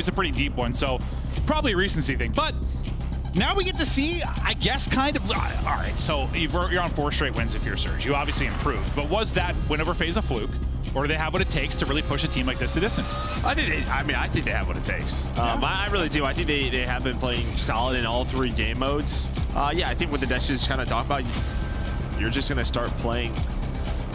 was a pretty deep one, so probably a recency thing. But now we get to see, I guess, kind of, all right, so you're on 4 straight wins if you're Surge. You obviously improved, but was that win over FaZe a fluke? Or do they have what it takes to really push a team like this to distance? I think they have what it takes. I really do. I think they have been playing solid in all 3 game modes. Yeah, I think what the Dash just kind of talk about, you're just going to start playing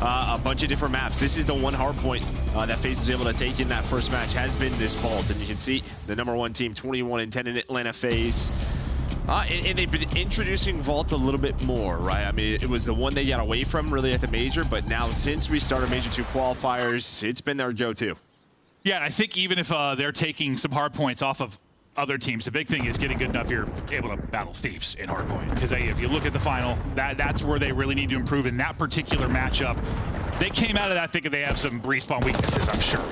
a bunch of different maps. This is the one hard point that FaZe was able to take in that first match, has been this vault. And you can see the #1 team, 21-10 in Atlanta FaZe. And they've been introducing Vault a little bit more, right? I mean, it was the one they got away from really at the Major, but now since we started Major 2 qualifiers, it's been their go-to. Yeah, and I think even if they're taking some hard points off of other teams, the big thing is getting good enough you're able to battle Thieves in Hardpoint. Because if you look at the final, that's where they really need to improve in that particular matchup. They came out of that thinking they have some respawn weaknesses, I'm sure.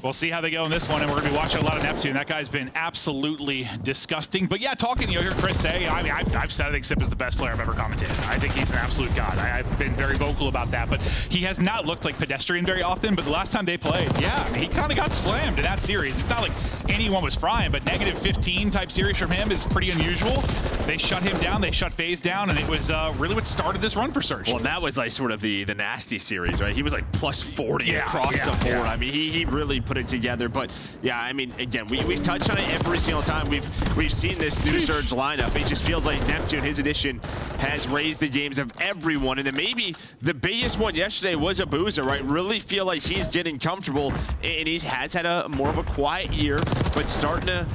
We'll see how they go in this one, and we're going to be watching a lot of Neptune. That guy's been absolutely disgusting. But yeah, talking, you hear Chris say, I mean, I've said I think Sip is the best player I've ever commentated. I think he's an absolute god. I've been very vocal about that, but he has not looked like pedestrian very often. But the last time they played, yeah, I mean, he kind of got slammed in that series. It's not like anyone was frying, but -15 type series from him is pretty unusual. They shut him down, they shut FaZe down, and it was really what started this run for Surge. Well, that was like sort of the nasty series, right? He was like +40 across the board. Yeah. I mean, he really put it together. But yeah, I mean, again, we've touched on it every single time we've seen this new Surge lineup. It just feels like Neptune, his addition, has raised the games of everyone. And then maybe the biggest one yesterday was a Boozer, right? Really feel like he's getting comfortable, and he has had a more of a quiet year, but starting to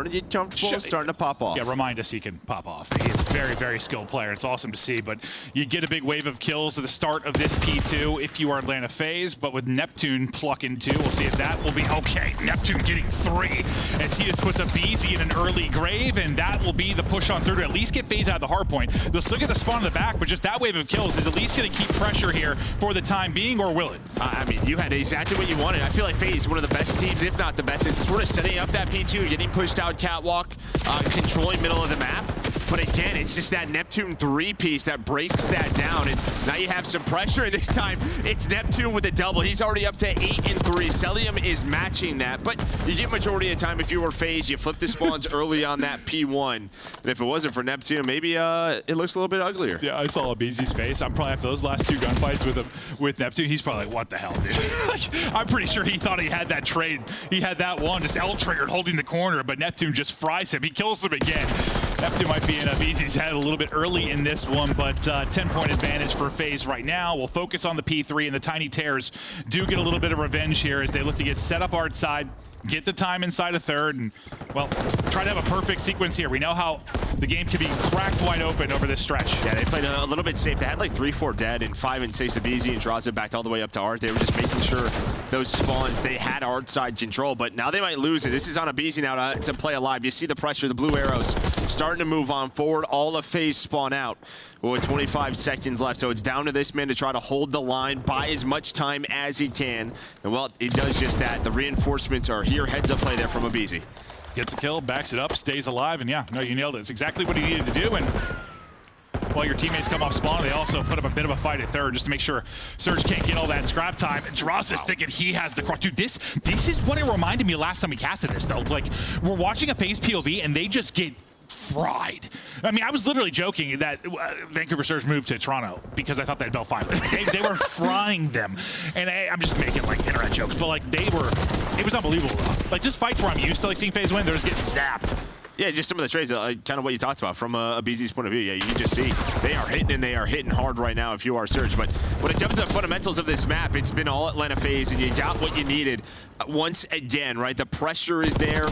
get comfortable, starting to pop off. Yeah, remind us he can pop off. He's a very, very skilled player. It's awesome to see, but you get a big wave of kills at the start of this P2 if you are Atlanta FaZe, but with Neptune plucking 2, we'll see if that will be okay. Neptune getting 3 as he just puts up BZ in an early grave, and that will be the push on through to at least get FaZe out of the hard point. They'll still get the spawn in the back, but just that wave of kills is at least going to keep pressure here for the time being, or will it? I mean, you had exactly what you wanted. I feel like FaZe is one of the best teams, if not the best. It's sort of setting up that P2, getting pushed out catwalk, controlling middle of the map. But again, it's just that Neptune 3 piece that breaks that down. And now you have some pressure, and this time it's Neptune with a double. He's already up to 8 and 3. Celium is matching that. But you get majority of the time if you were FaZe, you flip the spawns early on that P1. And if it wasn't for Neptune, maybe it looks a little bit uglier. Yeah, I saw BZ's face. I'm probably after those last 2 gunfights with Neptune, he's probably like, what the hell, dude? Like, I'm pretty sure he thought he had that trade. He had that one, just L-triggered holding the corner, but Neptune just fries him. He kills him again. Neptune might be in BZ's head a little bit early in this one, but 10-point advantage for FaZe right now. We'll focus on the P3, and the Tiny Tears do get a little bit of revenge here as they look to get set up art side, get the time inside a third, and, well, try to have a perfect sequence here. We know how the game can be cracked wide open over this stretch. Yeah, they played a little bit safe. They had like 3-4 dead and 5 and 6 to BZ, and draws it back all the way up to Art. They were just making sure those spawns, they had Art side control, but now they might lose it. This is on a BZ now to play alive. You see the pressure, the blue arrows starting to move on forward. All of FaZe spawn out with 25 seconds left, so it's down to this man to try to hold the line, buy as much time as he can. And well, it does just that. The reinforcements are here. Heads up play there from Abizi. Gets a kill, backs it up, stays alive, and yeah, no, you nailed it. It's exactly what he needed to do, and while your teammates come off spawn, they also put up a bit of a fight at third just to make sure Surge can't get all that scrap time. Dross is thinking he has the cross. Dude, this is what it reminded me last time we casted this, though. Like, we're watching a FaZe POV, and they just get fried. I mean, I was literally joking that Vancouver Surge moved to Toronto because I thought they'd belt 5. They were frying them. And I'm just making, like, internet jokes, but, like, it was unbelievable, though. Like, just fights where I'm used to, like, seeing FaZe win, they're just getting zapped. Yeah, just some of the trades, kind of what you talked about from a BZ's point of view. Yeah, you can just see they are hitting, and they are hitting hard right now if you are Surge. But when it comes to the fundamentals of this map, it's been all Atlanta FaZe, and you got what you needed once again, right? The pressure is there.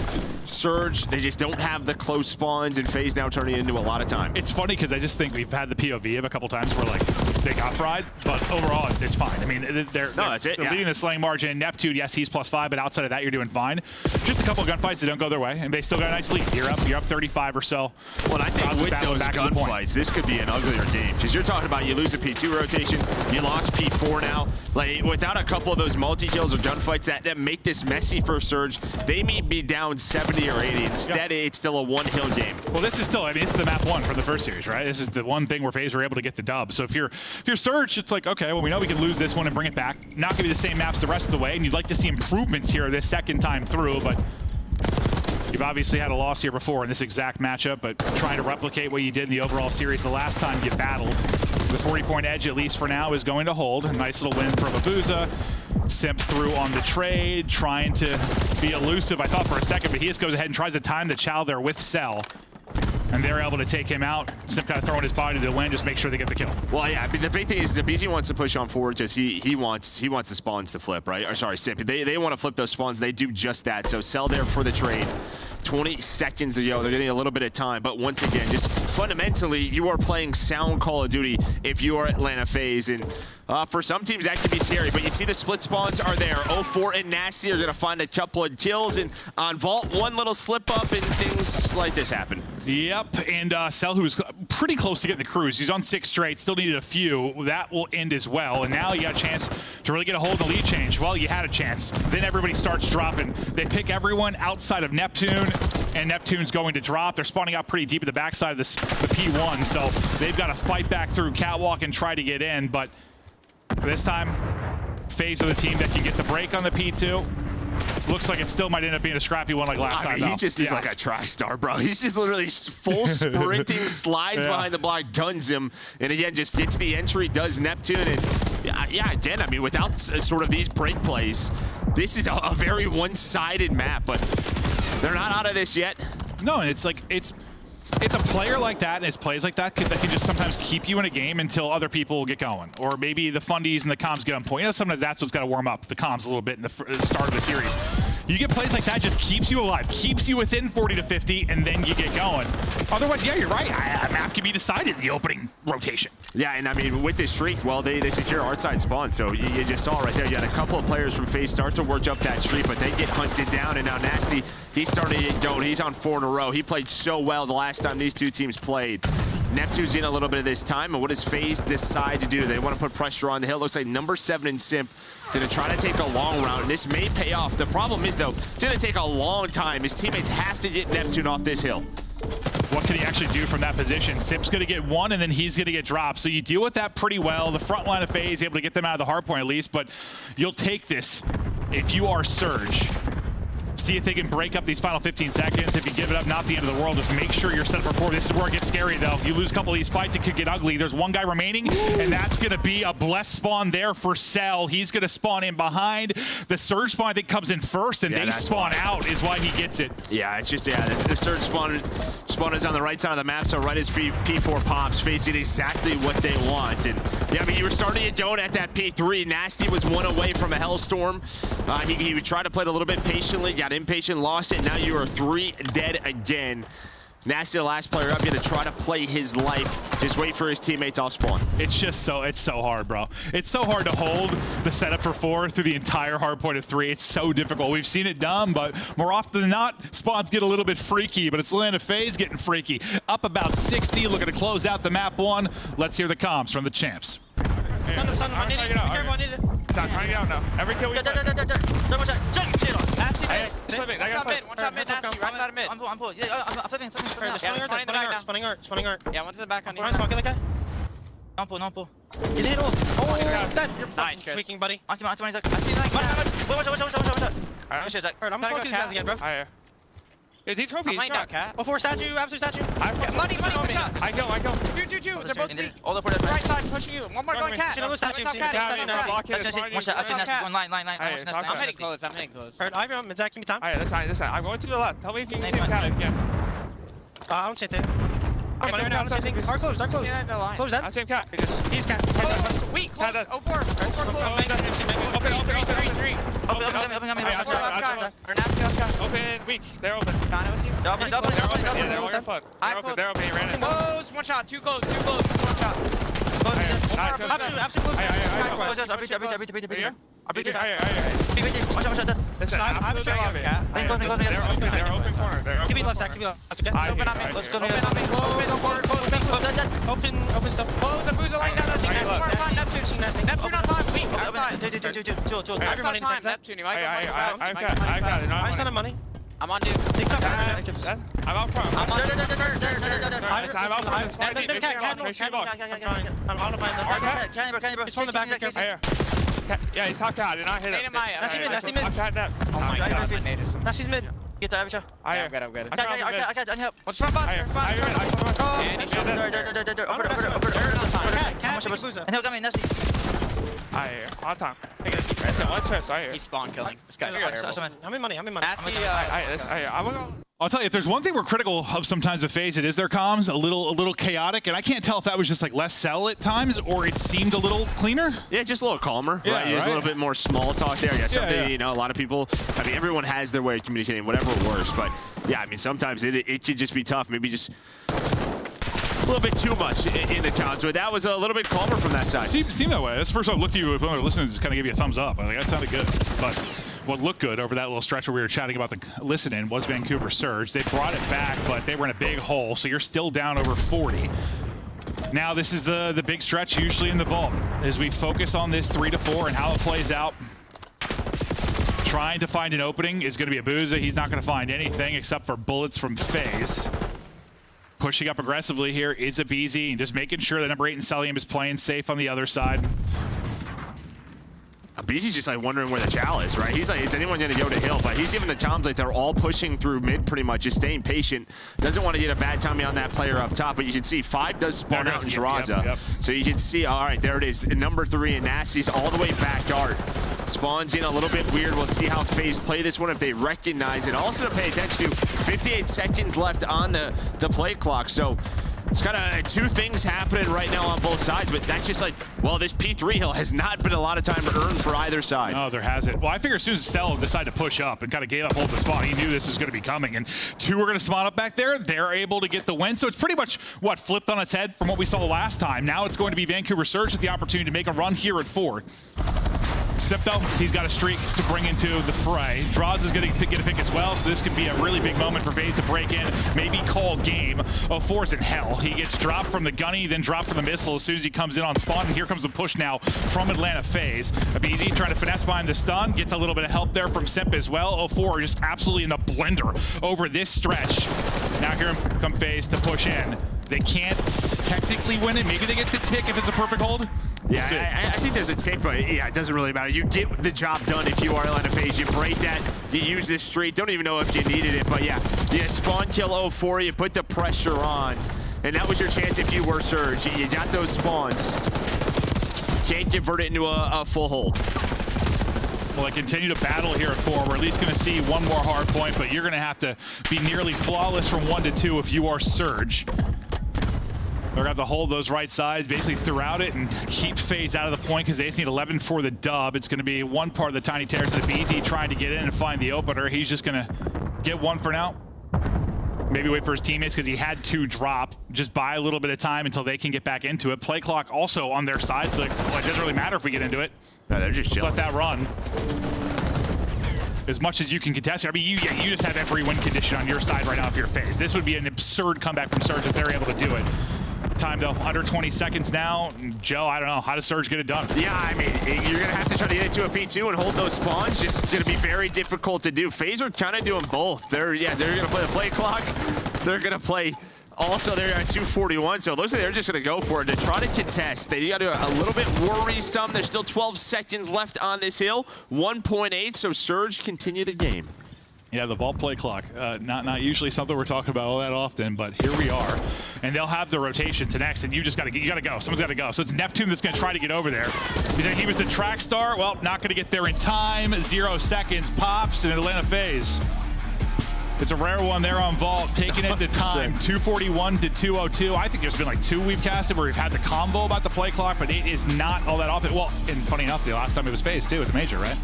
Surge, they just don't have the close spawns, and FaZe now turning into a lot of time. It's funny because I just think we've had the POV of a couple times where, like, they got fried, but overall, it's fine. I mean, they're leading the slaying margin. Neptune, yes, he's +5, but outside of that, you're doing fine. Just a couple of gunfights that don't go their way, and they still got a nice lead. You're up 35 or so. Well, I think with those gunfights, this could be an uglier game, because you're talking about you lose a P2 rotation, you lost P4 now. Like, without a couple of those multi-kills or gunfights that make this messy for Surge, they may be down 70 or 80. Instead, it's still a one-hill game. Well, this is still, I mean, it's the map 1 from the first series, right? This is the one thing where FaZe were able to get the dub. So if you're Surge, it's like, okay, well, we know we can lose this one and bring it back. Not gonna be the same maps the rest of the way, and you'd like to see improvements here this second time through, but You've obviously had a loss here before in this exact matchup, but trying to replicate what you did in the overall series the last time you battled. The 40-point edge, at least for now, is going to hold. A nice little win for Babuza. Simp through on the trade, trying to be elusive, I thought, for a second, but he just goes ahead and tries to time the chow there with Cell. And they're able to take him out. Simp kind of throwing his body to the wind, just make sure they get the kill. Well, yeah, I mean, the big thing is the BZ wants to push on forward because he wants the spawns to flip, right? Or sorry, Simp. They want to flip those spawns. They do just that. So Cell there for the trade. 20 seconds ago, they're getting a little bit of time, but once again, just fundamentally, you are playing sound Call of Duty if you are Atlanta FaZe, and for some teams that can be scary, but you see the split spawns are there. 04 and Nasty are gonna find a couple of kills, and on Vault, one little slip up and things like this happen. Yep, and Cell, who's pretty close to getting the cruise. He's on 6 straight, still needed a few. That will end as well, and now you got a chance to really get a hold of the lead change. Well, you had a chance. Then everybody starts dropping. They pick everyone outside of Neptune, and Neptune's going to drop. They're spawning out pretty deep at the backside of the P1, so they've got to fight back through Catwalk and try to get in, but this time, FaZe are the team that can get the break on the P2. Looks like it still might end up being a scrappy one like last time. He just is like a tri-star, bro. He's just literally full sprinting, slides behind the block, guns him, and again, just gets the entry, does Neptune, and yeah, again, I mean, without sort of these break plays, this is a very one-sided map, but they're not out of this yet. No, and it's like, it's a player like that and it's plays like that that can just sometimes keep you in a game until other people get going. Or maybe the fundies and the comms get on point. You know, sometimes that's what's got to warm up the comms a little bit in the start of the series. You get plays like that, just keeps you alive, keeps you within 40 to 50, and then you get going. Otherwise, yeah, you're right. A map can be decided in the opening rotation. Yeah, and I mean, with this streak, well, they secure outside spawn. So you just saw right there, you had a couple of players from FaZe start to work up that streak, but they get hunted down, and now Nasty, he's starting to get going. He's on 4 in a row. He played so well the last time these two teams played. Neptune's in a little bit of this time, and what does FaZe decide to do? They want to put pressure on the hill. Looks like number 7 in Simp going to try to take a long route, and this may pay off. The problem is, though, it's going to take a long time. His teammates have to get Neptune off this hill. What can he actually do from that position? Simp's going to get one, and then he's going to get dropped. So you deal with that pretty well. The front line of FaZe able to get them out of the hardpoint at least, but you'll take this if you are Surge. See if they can break up these final 15 seconds. If you give it up, not the end of the world. Just make sure you're set up for 4. This is where it gets scary, though. You lose a couple of these fights, it could get ugly. There's one guy remaining, and that's going to be a blessed spawn there for Cell. He's going to spawn in behind. The Surge spawn, I think, comes in first, and they spawn out is why he gets it. Yeah, it's just, the Surge spawn is on the right side of the map, so right as P4 pops, FaZe get exactly what they want. And yeah, I mean, you were starting to don't at that P3. Nasty was 1 away from a Hellstorm. He would try to play it a little bit patiently, got impatient, lost it. Now you are 3 dead again. Nasty, the last player up, going to try to play his life. Just wait for his teammates off spawn. It's so hard, bro. It's so hard to hold the setup for 4 through the entire hardpoint of 3. It's so difficult. We've seen it done, but more often than not, spawns get a little bit freaky, but it's Atlanta FaZe getting freaky. Up about 60, looking to close out the map 1. Let's hear the comms from the champs. Trying to get out now. Every kill we play. One shot mid, Nasty, right side of mid. I'm pull. Yeah, I'm flipping. Spawning art. Yeah, one to the back on you. Smoking that guy. No pull. You hit all. Oh, God. dead. You're Nice, Chris. tweaking, buddy. I see like. One shot. Alright, Shit, Zach. Alright, I'm gonna smoke these guys again, bro. yeah, these trophies. I'm laying down, cat. Before statue, absolute statue. Money, one shot. I go. Two. They're both weak. All the four right side, pushing you. One more going cat. Another statue. Top cat. One shot. One line. I'm hitting close. Alright, Ivy, Zach, give me time. Alright, this side. I'm going to the left. Tell me if you can see the cat again. I don't see anything. I'm right now, I don't see anything. Hard close. Close that. I see him cat. He's cat. Weak, close. 04. Open. Open, weak. They're open. Open. Yeah, they're open. He ran it. Close. One shot. Too close. One shot. Absolute close. I beat it. Listen, I'm still lobby. They're open corner. Give me left, Zach. Give me left. Okay. Open on me. Let's go. Open stuff. Close the boozer line down. Neptune on time. Weak. Outside. Two. Everybody Time. Neptune. I've got it. I on money. I'm on dude. I'm out front. I'm on. I'm out front. I'm on to find them. Canny, It's from the back. Yeah, he's top cat. I did not hit him. Nasty mid. Top cat net. Oh my god. Nasty's mid. Get the average. I Yeah, hear. I'm good. I got it. I got it. What's front box? I hear. Front I hear. And he'll come in, Nessie. I hear. On time. One trips. I hear. He's spawn killing. This guy's terrible. How many money? Nasty, I hear. I'm gonna go. I'll tell you, if there's one thing we're critical of sometimes with FaZe, it is their comms, a little chaotic, and I can't tell if that was just like less sell at times or it seemed a little cleaner. Yeah, just a little calmer, Yeah, right? Just a right? little bit more small talk there. Yeah, something, yeah. you know, a lot of people, I mean, everyone has their way of communicating, whatever works, but yeah, I mean, sometimes it could just be tough. Maybe just a little bit too much in the comms, but that was a little bit calmer from that side. Seemed that way. That's the first time I looked at you when I was listening, just kind of give you a thumbs up. I think that sounded good. But what looked good over that little stretch where we were chatting about the listening was Vancouver Surge. They brought it back, but they were in a big hole, so you're still down over 40. Now this is the big stretch usually in the vault as we focus on this 3 to 4 and how it plays out. Trying to find an opening is going to be Abuza. He's not going to find anything except for bullets from FaZe. Pushing up aggressively here is Abizi, and just making sure that number 8 and Celium is playing safe on the other side. BZ's just like wondering where the chow is, right? He's like, is anyone going to go to hill? But he's giving the toms like they're all pushing through mid pretty much, just staying patient. Doesn't want to get a bad timing on that player up top, but you can see 5 does spawn out in Jiraza. Yep. So you can see, all right, there it is. Number 3 and Nasty's all the way back dart. Spawns in a little bit weird. We'll see how FaZe play this one if they recognize it. Also to pay attention to, 58 seconds left on the play clock. So it's kind of 2 things happening right now on both sides, but that's just like, well, this P3 hill has not been a lot of time earned for either side. No, there hasn't. Well, I figure as soon as Stella decided to push up and kind of gave up hold the spot, he knew this was going to be coming. And 2 were going to spawn up back there. They're able to get the win. So it's pretty much, what, flipped on its head from what we saw last time. Now it's going to be Vancouver Surge with the opportunity to make a run here at 4. Sipto, he's got a streak to bring into the fray. Draws is going to get a pick as well, so this could be a really big moment for FaZe to break in, maybe call game. 4's in hell. He gets dropped from the gunny, then dropped from the missile as soon as he comes in on spawn, and here comes the push now from Atlanta FaZe. Abizi trying to finesse behind the stun, gets a little bit of help there from Simp as well. 4 just absolutely in the blender over this stretch. Now here come FaZe to push in. They can't technically win it. Maybe they get the tick if it's a perfect hold. Yeah, I think there's a tick, but yeah, it doesn't really matter. You get the job done if you are Atlanta FaZe. You break that, you use this streak. Don't even know if you needed it, but yeah, spawn kill 04, you put the pressure on, and that was your chance if you were Surge. You got those spawns. Can't convert it into a full hold. Well, they continue to battle here at 4. We're at least going to see one more hard point, but you're going to have to be nearly flawless from 1 to 2 if you are Surge. They're going to have to hold those right sides basically throughout it and keep FaZe out of the point because they just need 11 for the dub. It's going to be one part of the Tiny Terrors of the BZ trying to get in and find the opener. He's just going to get 1 for now. Maybe wait for his teammates because he had 2 drop. Just buy a little bit of time until they can get back into it. Play clock also on their side, so it doesn't really matter if we get into it. No, they're just chilling. Let that run. As much as you can contest it. I mean, you just have every win condition on your side right now if you're FaZe. This would be an absurd comeback from Surge if they're able to do it. Time though, under 20 seconds now. Joe, I don't know, how does Surge get it done? Yeah, I mean, you're gonna have to try to get into a P2 and hold those spawns. Just gonna be very difficult to do. FaZe are kind of doing both. They're gonna play the play clock. They're gonna play. Also, they're at 241, so it looks like they're just going to go for it to try to contest. They got to a little bit worrisome. There's still 12 seconds left on this hill. 1.8, so Surge continue the game. Yeah, the vault play clock. Not usually something we're talking about all that often, but here we are. And they'll have the rotation to next, and you got to go. Someone's got to go. So it's Neptune that's going to try to get over there. He was the track star. Well, not going to get there in time. 0 seconds. Pops in Atlanta FaZe. It's a rare one there on Vault, taking it to time, 241 to 202. I think there's been like 2 we've casted where we've had the combo about the play clock, but it is not all that often. Well, and funny enough, the last time it was FaZe too at the major, right?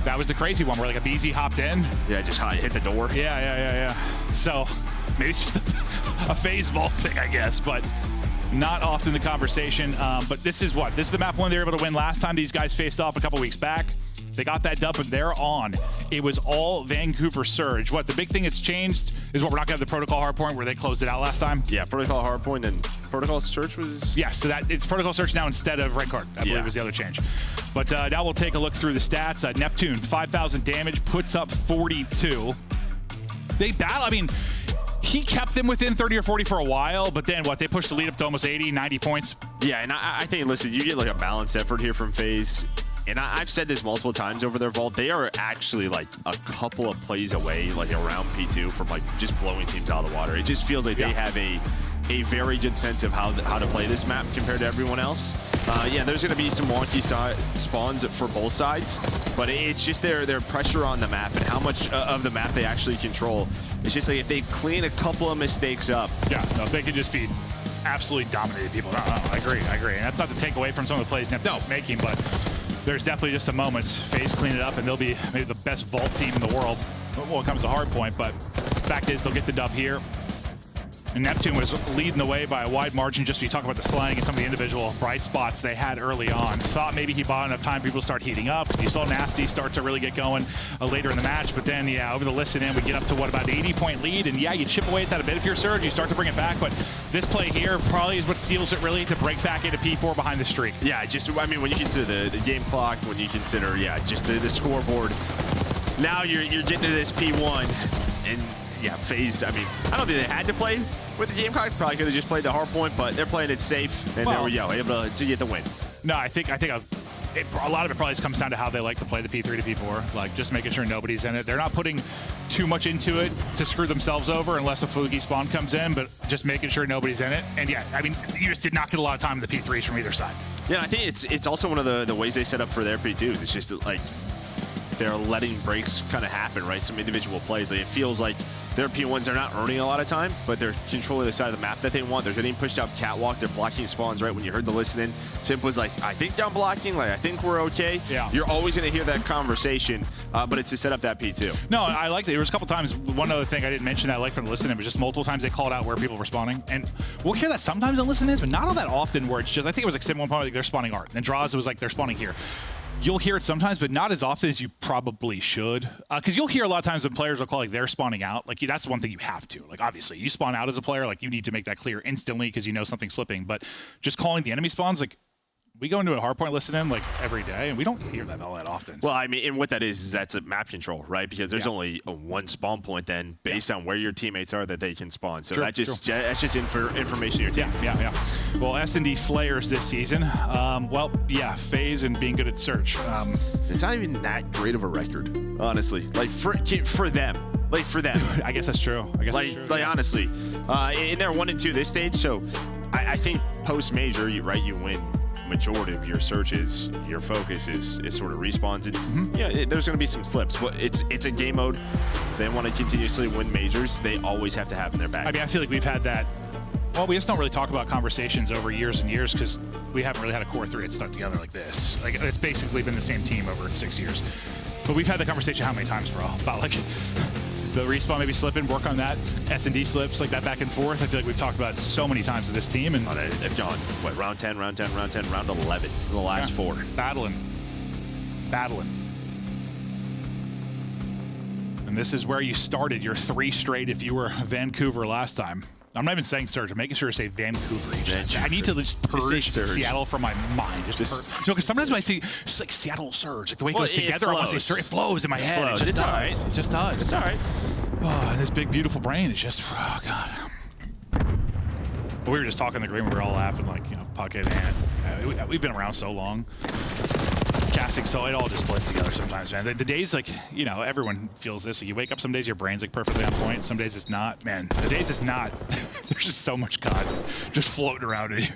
That was the crazy one where like a BZ hopped in. Yeah, just hit the door. Yeah. So maybe it's just a FaZe Vault thing, I guess, but not often the conversation. But this is what? This is the map one they were able to win last time these guys faced off a couple weeks back. They got that dub, and they're on. It was all Vancouver Surge. What the big thing that's changed is what we're not going to have the Protocol Hardpoint where they closed it out last time. Yeah, Protocol Hardpoint and Protocol Search was... Yeah, so that it's Protocol Search now instead of Red Card, I believe was the other change. But now we'll take a look through the stats. Neptune, 5,000 damage, puts up 42. They battle, I mean, he kept them within 30 or 40 for a while, but then what, they pushed the lead up to almost 80, 90 points. Yeah, and I think, listen, you get like a balanced effort here from FaZe. and I've said this multiple times over their vault, they are actually like a couple of plays away, like around P2 from like just blowing teams out of the water. It just feels like they have a very good sense of how to play this map compared to everyone else. Yeah, there's going to be some wonky spawns for both sides, but it's just their pressure on the map and how much of the map they actually control. It's just like if they clean a couple of mistakes up. Yeah, no, they could just be absolutely dominating people. No, I agree. And that's not to take away from some of the plays Neptune's making, but there's definitely just some moments. FaZe clean it up, and they'll be maybe the best vault team in the world when it comes to Hardpoint, but fact is they'll get the dub here. And Neptune was leading the way by a wide margin. Just when you talk about the slang and some of the individual bright spots they had early on. Thought maybe he bought enough time, people start heating up. You saw Nasty start to really get going later in the match, but then, yeah, over the listen in, we get up to, what, about an 80-point lead, and yeah, you chip away at that a bit if you're Surge, you start to bring it back, but this play here probably is what seals it really to break back into P4 behind the streak. Yeah, just, I mean, when you consider the game clock, when you consider, yeah, just the scoreboard, now you're getting to this P1, and yeah, FaZe, I mean, I don't think they had to play with the game clock. Probably could have just played the Hardpoint, but they're playing it safe, and there we go, able to get the win. No, I think a lot of it probably just comes down to how they like to play the P3 to P4, like just making sure nobody's in it. They're not putting too much into it to screw themselves over unless a fluky spawn comes in, but just making sure nobody's in it. And yeah, I mean, you just did not get a lot of time in the P3s from either side. Yeah, I think it's also one of the ways they set up for their P2s. It's just like they're letting breaks kind of happen, right? Some individual plays. Like, it feels like their P1s, they're not earning a lot of time, but they're controlling the side of the map that they want. They're getting pushed out catwalk. They're blocking spawns, right? When you heard the listening, Simp was like, I think I'm blocking. Like, I think we're okay. Yeah. You're always going to hear that conversation, but it's to set up that P2. No, I like that. There was a couple times, one other thing I didn't mention that I like from the listening was just multiple times they called out where people were spawning. And we'll hear that sometimes on listenings, but not all that often where it's just, I think it was like Sim one point, like they're spawning art. And Draws, it was like they're spawning here. You'll hear it sometimes, but not as often as you probably should. Because you'll hear a lot of times when players will call like they're spawning out. Like that's one thing you have to. Like obviously, you spawn out as a player, like you need to make that clear instantly because you know something's flipping. But just calling the enemy spawns, like we go into a Hardpoint listen like every day, and we don't hear that all that often. Well, I mean, and what that is that's a map control, right? Because there's only one spawn point then based on where your teammates are that they can spawn. So that's just information to your team. Yeah. Well, S&D Slayers this season. Well, yeah, FaZe and being good at search. It's not even that great of a record, honestly. Like for them. Like for them. I guess that's true. Like honestly, and they're 1-2 this stage. So I think post major, you win majority of your searches, your focus is sort of respawns. And yeah, there's going to be some slips, but it's a game mode. They want to continuously win majors. They always have to have in their back. I mean, I feel like we've had that. Well, we just don't really talk about conversations over years and years because we haven't really had a core three that's stuck together like this. Like it's basically been the same team over 6 years. But we've had the conversation how many times, bro? About like the respawn maybe slipping, work on that. S&D slips, like that back and forth. I feel like we've talked about it so many times with this team. And they've gone, what, round 10, round 11, the last 4. Battling. And this is where you started your 3 straight if you were Vancouver last time. I'm not even saying Surge. I'm making sure to say Vancouver each time. I need to just purge Seattle from my mind. Because sometimes when I see it's like Seattle Surge, like the way it goes together, I want to say Surge. It flows in my head. It just does. Right. It just does. It's all right. Oh, and this big, beautiful brain is just, oh, God. We were just talking in the green. We were all laughing like, pocket and we've been around so long. Casting, so it all just splits together sometimes, man. The days, like, everyone feels this. Like, you wake up some days, your brain's like perfectly on point. Some days it's not, man. The days it's not, there's just so much God just floating around in you.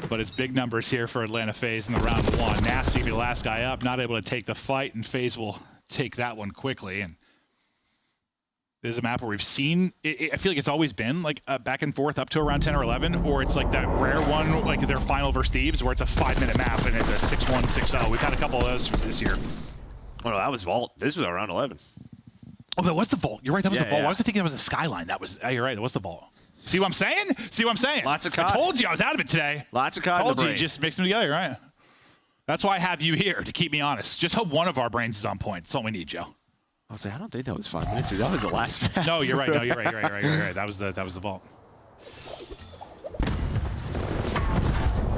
But it's big numbers here for Atlanta FaZe in the round 1. Nasty be the last guy up, not able to take the fight, and FaZe will take that one quickly. And this is a map where we've seen, I feel like it's always been like a back and forth up to around 10 or 11, or it's like that rare one, like their final versus Thieves, where it's a 5-minute map and it's a 6-1, 6-0. We've had a couple of those this year. Oh, no, that was Vault. This was around 11. Oh, that was the Vault. You're right, that was the Vault. Why was I thinking that was a Skyline? That was, you're right, that was the Vault. See what I'm saying? Lots of COD. I told you I was out of it today. Lots of COD. Told you, just mix them together, right? That's why I have you here, to keep me honest. Just hope one of our brains is on point. That's all we need, Joe. I was like, I don't think that was 5 minutes. That was the last match. No, you're right. You're right. That was the Vault.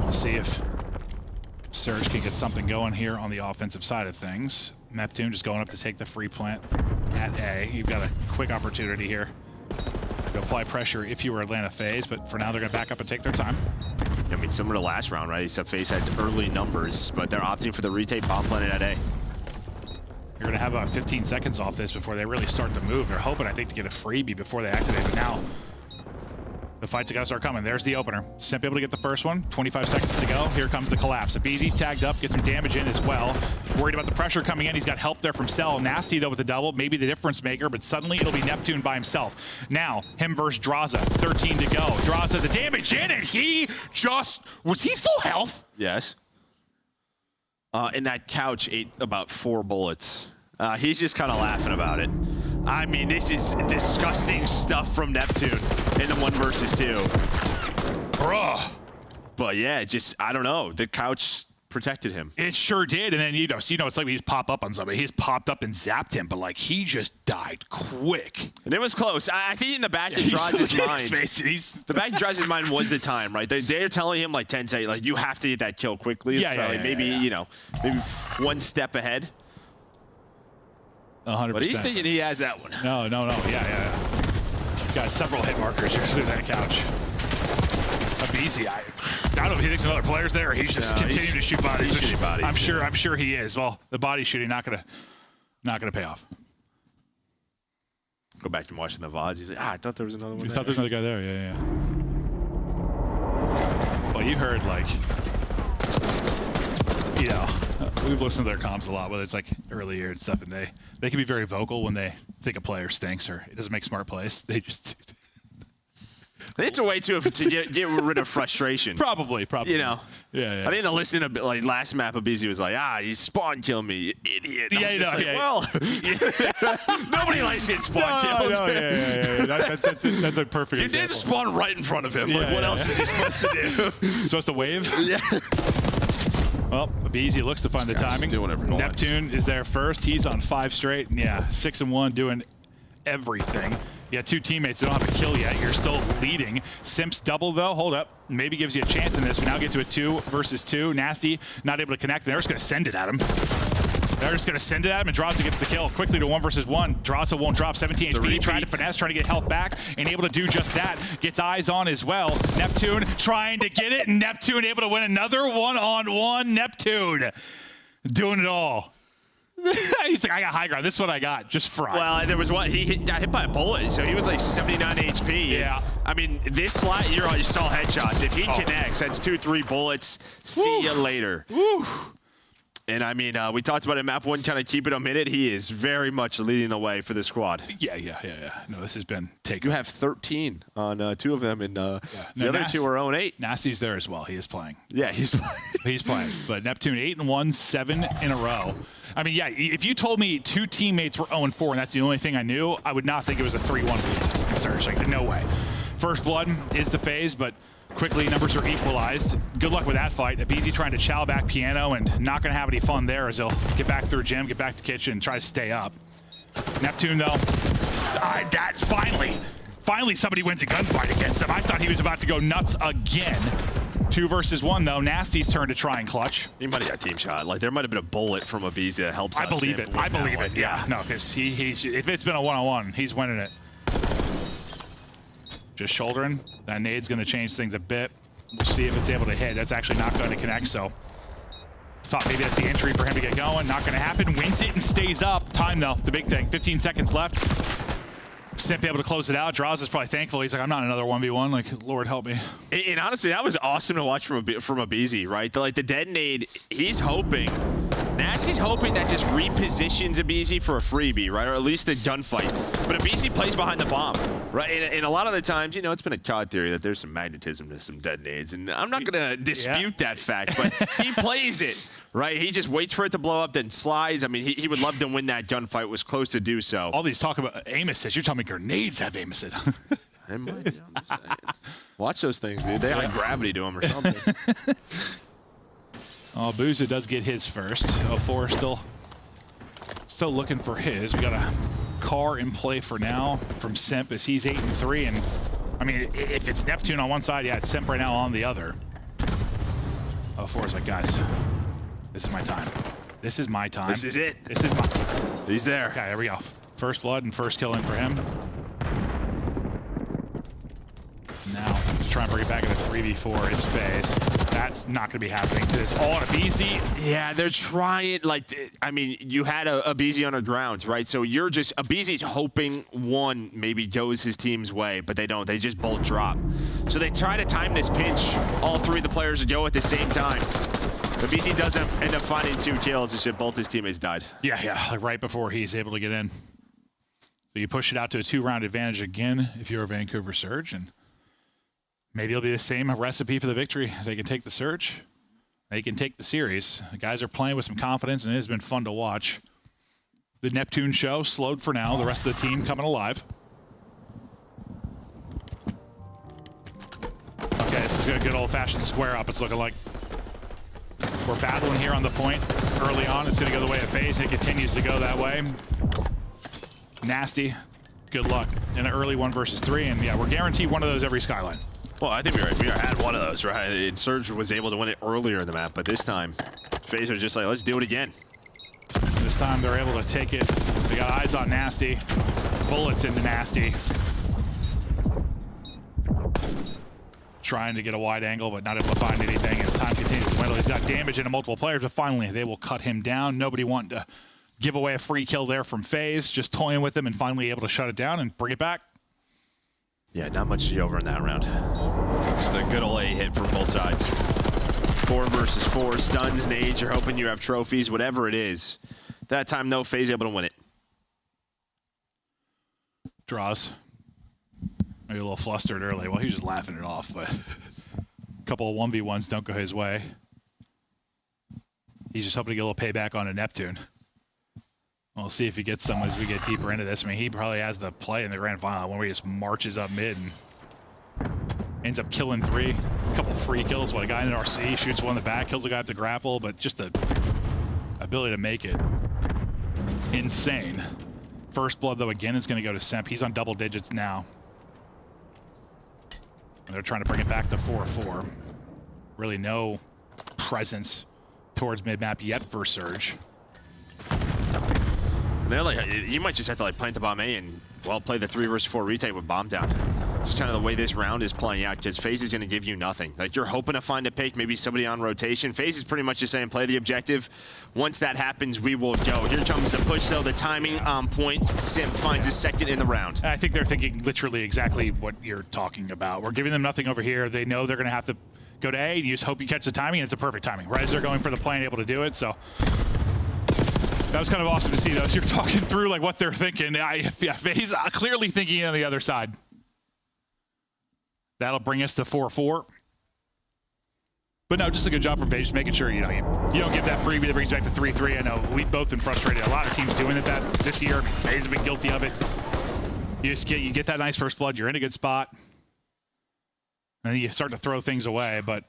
We'll see if Surge can get something going here on the offensive side of things. Neptune just going up to take the free plant at A. You've got a quick opportunity here to apply pressure if you were Atlanta FaZe, but for now they're going to back up and take their time. I mean, similar to last round, right? Except FaZe had early numbers, but they're opting for the retake bomb planet at A. You're going to have about 15 seconds off this before they really start to move. They're hoping, I think, to get a freebie before they activate, but now the fights are going to start coming. There's the opener. Simp able to get the first one. 25 seconds to go. Here comes the collapse. Abizi tagged up, gets some damage in as well. Worried about the pressure coming in. He's got help there from Cell. Nasty, though, with the double. Maybe the difference maker, but suddenly it'll be Neptune by himself. Now, him versus Draza. 13 to go. Draza, the damage in, and he just... Was he full health? Yes. And that couch ate about 4 bullets. He's just kind of laughing about it. I mean, this is disgusting stuff from Neptune in the 1 versus 2. Bruh. But yeah, just, I don't know. The couch protected him. It sure did. And then, you know, so, it's like we just pop up on somebody. He just popped up and zapped him, but like he just died quick. And it was close. I think in the back of Draza's mind, the back of Draza's mind was the time, right? They're telling him like 10 seconds, like you have to get that kill quickly. Yeah, so yeah, like, yeah, maybe, yeah. you know, maybe 1 step ahead. 100%. But he's thinking he has that one. No. Yeah. Got several hit markers here through that couch. Abizi, I don't know if he thinks another player's there or he's just continuing to shoot bodies. He's shooting bodies. I'm sure he is. Well, the body shooting not gonna pay off. Go back and watching the VODs. He's like, I thought there was another one. You thought there was another guy there? Yeah. Well, you heard like, you know, we've listened to their comms a lot, whether it's like early year and stuff, and they can be very vocal when they think a player stinks or it doesn't make smart plays. They just it's a way to get rid of frustration. Probably. You know. Yeah. I think the listening a bit like last map, Abizi was like, you spawn kill me, you idiot. Yeah, I'm just like, yeah. Well, nobody likes getting spawn killed. No, yeah. That's a perfect You example. did spawn right in front of him. Yeah, like, what else is he supposed to do? Supposed to wave? Yeah. Well, Abizi looks to find the timing. Do whatever he wants. Neptune is there first. He's on 5 straight. And yeah, 6-1, doing everything. You got 2 teammates that don't have a kill yet. You're still leading. Simp's double, though. Hold up. Maybe gives you a chance in this. We now get to a 2 versus 2. Nasty not able to connect. They're just going to send it at him. They're just going to send it at him, and Draza gets the kill. Quickly to 1 versus 1. Draza won't drop. 17 HP. Trying to finesse, trying to get health back, and able to do just that. Gets eyes on as well. Neptune trying to get it, and Neptune able to win another 1-on-1. Neptune doing it all. He's like, I got high ground. This is what I got. Just fried. Well, there was one. Got hit by a bullet, so he was like 79 HP. Yeah. I mean, this slot, you saw headshots. If he connects, that's 2-3 bullets. See you later. Woo. And I mean, we talked about it. Map 1 kind of keeping him in it. He is very much leading the way for the squad. Yeah. No, this has been taken. You have 13 on 2 of them, and the other 2 are 0-8. Nasty's there as well. He is playing. Yeah, he's playing. He's playing. But Neptune 8-1, 7 in a row. I mean, yeah, if you told me 2 teammates were 0-4 and that's the only thing I knew, I would not think it was a 3-1 in Searching. No way. First blood is the phase, but quickly numbers are equalized. Good luck with that fight. Abizi trying to chow back Piano and not going to have any fun there as he'll get back through gym, get back to kitchen, and try to stay up. Neptune, though, that's finally somebody wins a gunfight against him. I thought he was about to go nuts again. 2 versus 1, though. Nasty's turn to try and clutch. He might have got team shot. Like, there might have been a bullet from Abizi that helps out. I believe it. Yeah. No, because he's if it's been a 1-on-1, he's winning it. Just shouldering. That nade's going to change things a bit. We'll see if it's able to hit. That's actually not going to connect, so thought maybe that's the entry for him to get going. Not going to happen. Wins it and stays up. Time, though, the big thing. 15 seconds left. Simp able to close it out. Draws is probably thankful. He's like, I'm not another 1v1. Like, Lord help me. And honestly, that was awesome to watch from Abizi, right? Like the dead nade, he's hoping. Nasty's hoping that just repositions Abizi for a freebie, right? Or at least a gunfight. But Abizi plays behind the bomb, right? And a lot of the times, you know, it's been a COD theory that there's some magnetism to some dead nades. And I'm not going to dispute that fact, but he plays it, right? He just waits for it to blow up, then slides. I mean, he would love to win that gunfight, was close to do so. All these talk about aim assist. You're telling me grenades have aim assist. They might, I'm just saying. Watch those things, dude. They have gravity to them or something. Oh, Booza does get his first. 04 still looking for his. We got a car in play for now from Simp as he's 8-3. And I mean, if it's Neptune on one side, yeah, it's Simp right now on the other. 04 is like, guys, this is my time. This is my time. This is it. This is my. He's there. Okay, there we go. First blood and first killing for him. Now try and bring it back in a 3v4 is FaZe. That's not going to be happening because it's all on a BZ. Yeah, they're trying, like, I mean, you had a BZ on the grounds, right? So you're just, a BZ's hoping one maybe goes his team's way, but they don't. They just both drop. So they try to time this pinch. All three of the players go at the same time. The BZ doesn't end up finding 2 kills. It's just both his teammates died. Yeah, like right before he's able to get in. So you push it out to a 2-round advantage again if you're a Vancouver Surge, and maybe it'll be the same recipe for the victory. They can take the Surge. They can take the series. The guys are playing with some confidence, and it has been fun to watch. The Neptune show slowed for now. The rest of the team coming alive. Okay, this is a good old-fashioned square up, it's looking like. We're battling here on the point early on. It's going to go the way of FaZe. It continues to go that way. Nasty. Good luck in an early 1 versus 3, and yeah, we're guaranteed one of those every Skyline. Well, I think we had one of those, right? And Surge was able to win it earlier in the map, but this time, FaZe are just like, let's do it again. This time they're able to take it. They got eyes on Nasty. Bullets into Nasty. Trying to get a wide angle, but not able to find anything, and time continues to dwindle. He's got damage into multiple players, but finally they will cut him down. Nobody wanted to give away a free kill there from FaZe, just toying with him and finally able to shut it down and bring it back. Yeah, not much to go over in that round. Just a good old A hit from both sides. 4 versus 4, stuns, nades, you're hoping you have trophies, whatever it is. That time, no, FaZe able to win it. Draws. Maybe a little flustered early. Well, he was just laughing it off, but a couple of 1v1s don't go his way. He's just hoping to get a little payback on a Neptune. We'll see if he gets some as we get deeper into this. I mean, he probably has the play in the grand final when he just marches up mid and ends up killing 3. A couple free kills. Well, a guy in an RC shoots one in the back, kills a guy at the grapple, but just the ability to make it. Insane. First blood, though, again, is going to go to Semp. He's on double digits now. And they're trying to bring it back to 4-4. Really no presence towards mid-map yet for Surge. They're like, you might just have to like plant the bomb A and, well, play the 3 versus 4 retake with bomb down. Just kind of the way this round is playing out, because FaZe is going to give you nothing. Like, you're hoping to find a pick, maybe somebody on rotation. FaZe is pretty much just saying, play the objective. Once that happens, we will go. Here comes the push, though. The timing on point. Simp finds his second in the round. I think they're thinking literally exactly what you're talking about. We're giving them nothing over here. They know they're going to have to go to A, and you just hope you catch the timing, and it's a perfect timing. Right as they're going for the play and able to do it, so... That was kind of awesome to see, though. So you're talking through like what they're thinking. FaZe clearly thinking on the other side. That'll bring us to 4-4. But no, just a good job from FaZe, just making sure you don't give that freebie that brings you back to 3-3. I know we've both been frustrated. A lot of teams doing it that this year. FaZe has been guilty of it. You get that nice first blood. You're in a good spot, and then you start to throw things away. But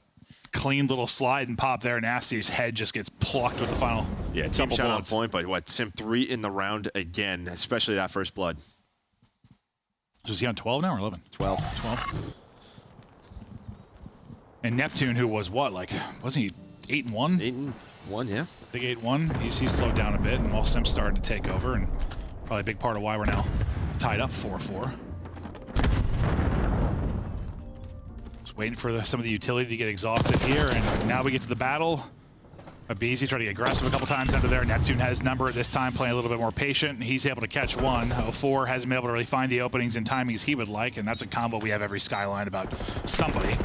clean little slide and pop there. Nasty's head just gets plucked with the final. Yeah, team shot on point, but what, Simp 3 in the round again, especially that first blood. So is he on 12 now or 11? 12. And Neptune, who was what, like, wasn't he 8-1? 8-1, yeah. Big 8-1. He's slowed down a bit, and while Simp started to take over, and probably a big part of why we're now tied up 4-4. Waiting for some of the utility to get exhausted here, and now we get to the battle. BZ trying to get aggressive a couple times under there. Neptune has number this time, playing a little bit more patient. He's able to catch one. 04 hasn't been able to really find the openings and timings he would like, and that's a combo we have every Skyline about somebody.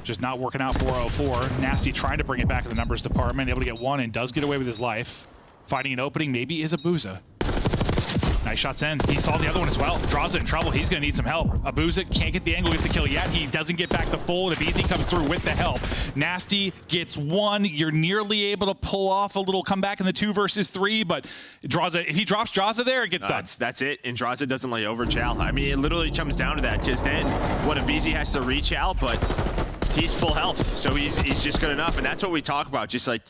Just not working out for 04. Nasty trying to bring it back to the numbers department, able to get one and does get away with his life. Finding an opening maybe is Abuza. Nice shots in. He saw the other one as well. Draws it in trouble. He's going to need some help. Abuza can't get the angle, get the kill yet. He doesn't get back to full, and Abuza comes through with the help. Nasty gets one. You're nearly able to pull off a little comeback in the 2 versus 3, but Draza, if he drops Draza there, it gets done. That's it, and Draza doesn't lay over Chow. I mean, it literally comes down to that, because then what Abuza has to reach out, but he's full health, so he's just good enough, and that's what we talk about, just like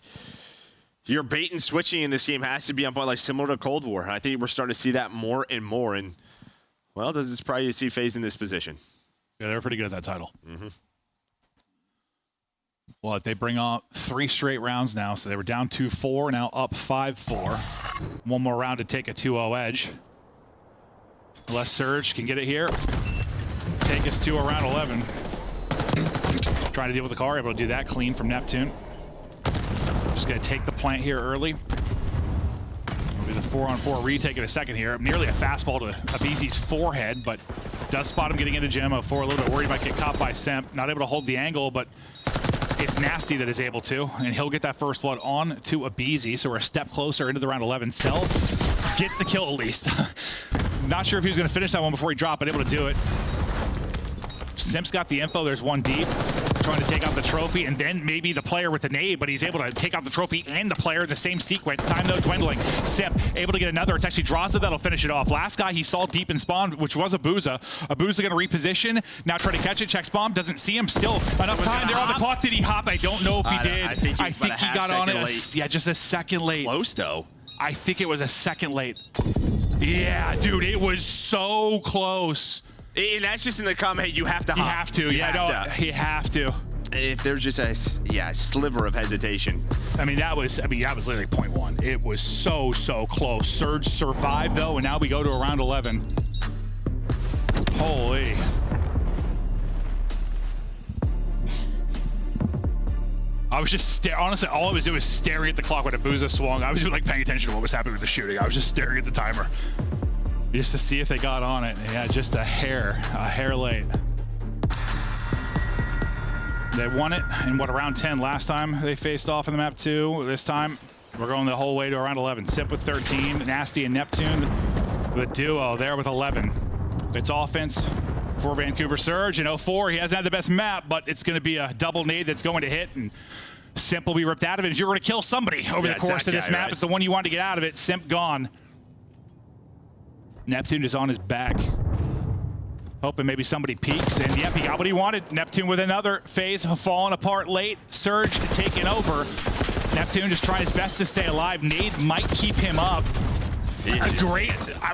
your bait and switching in this game has to be on point, like similar to Cold War. I think we're starting to see that more and more. And, well, does this probably see FaZe in this position? Yeah, they were pretty good at that title. Well, they bring on 3 straight rounds now. So they were down 2-4, now up 5-4. One more round to take a 2-0 edge. Unless Surge can get it here. take us to around 11. Trying to deal with the car, able to do that clean from Neptune. Just gonna take the plant here early. It'll be the 4-on-4 retake in a second here. Nearly a fastball to Abizi's forehead, but does spot him getting into Gem. 04 a little bit worried about get caught by Semp. Not able to hold the angle, but it's Nasty that is able to, and he'll get that first blood on to Abizi, so we're a step closer into the round 11. Cell gets the kill at least. Not sure if he was gonna finish that one before he dropped, but able to do it. Simp's got the info, there's one deep. Trying to take out the trophy, and then maybe the player with the nade, but he's able to take out the trophy and the player in the same sequence. Time though dwindling. Simp able to get another. It's actually Draza that'll finish it off. Last guy he saw deep in spawn, which was Abuza. Abuza gonna reposition. Now try to catch it. Checks bomb. Doesn't see him. Still enough time there on the clock. Did he hop? I don't know if he did. I think he got on it. late. Yeah, just a second late. Close though. I think it was a second late. Yeah, dude, it was so close. And that's just in the comment. You have to hop. You have to. You have to. If there's just a sliver of hesitation. I mean that was literally 0.1. It was so close. Surge survived though, and now we go to around 11. Holy. I was just honestly, all I was doing was staring at the clock when Abuza swung. I was like paying attention to what was happening with the shooting. I was just staring at the timer just to see if they got on it. Yeah, just a hair late. They won it in around 10 last time they faced off in the map 2. This time we're going the whole way to around 11. Sip with 13, Nasty and Neptune, the duo there with 11. It's offense for Vancouver Surge. In 04, he hasn't had the best map, but it's going to be a double nade that's going to hit, and Simp will be ripped out of it. If you're going to kill somebody over the course of this map, right? It's the one you want to get out of it. Simp gone. Neptune is on his back. Hoping maybe somebody peeks, and yep, he got what he wanted. Neptune with another phase, falling apart late. Surge taking over. Neptune just trying his best to stay alive. Nade might keep him up.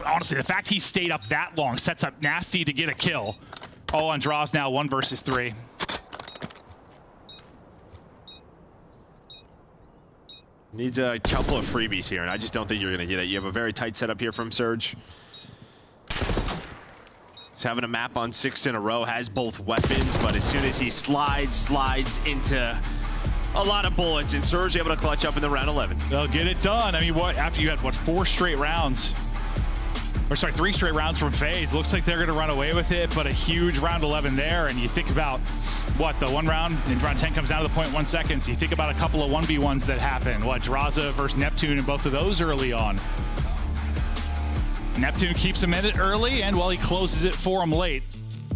Honestly, the fact he stayed up that long sets up Nasty to get a kill. Oh, on draws now, 1 versus 3. Needs a couple of freebies here, and I just don't think you're going to get it. You have a very tight setup here from Surge. He's having a map on 6 in a row, has both weapons, but as soon as he slides into a lot of bullets, and Surge able to clutch up in the round 11. They'll get it done. I mean, after you had 4 straight rounds, or sorry, 3 straight rounds from FaZe, looks like they're going to run away with it, but a huge round 11 there, and you think about the one round, and round 10 comes down to the 0.1 seconds. You think about a couple of 1v1s that happen. Draza versus Neptune, and both of those early on. Neptune keeps him in it early, and he closes it for him late.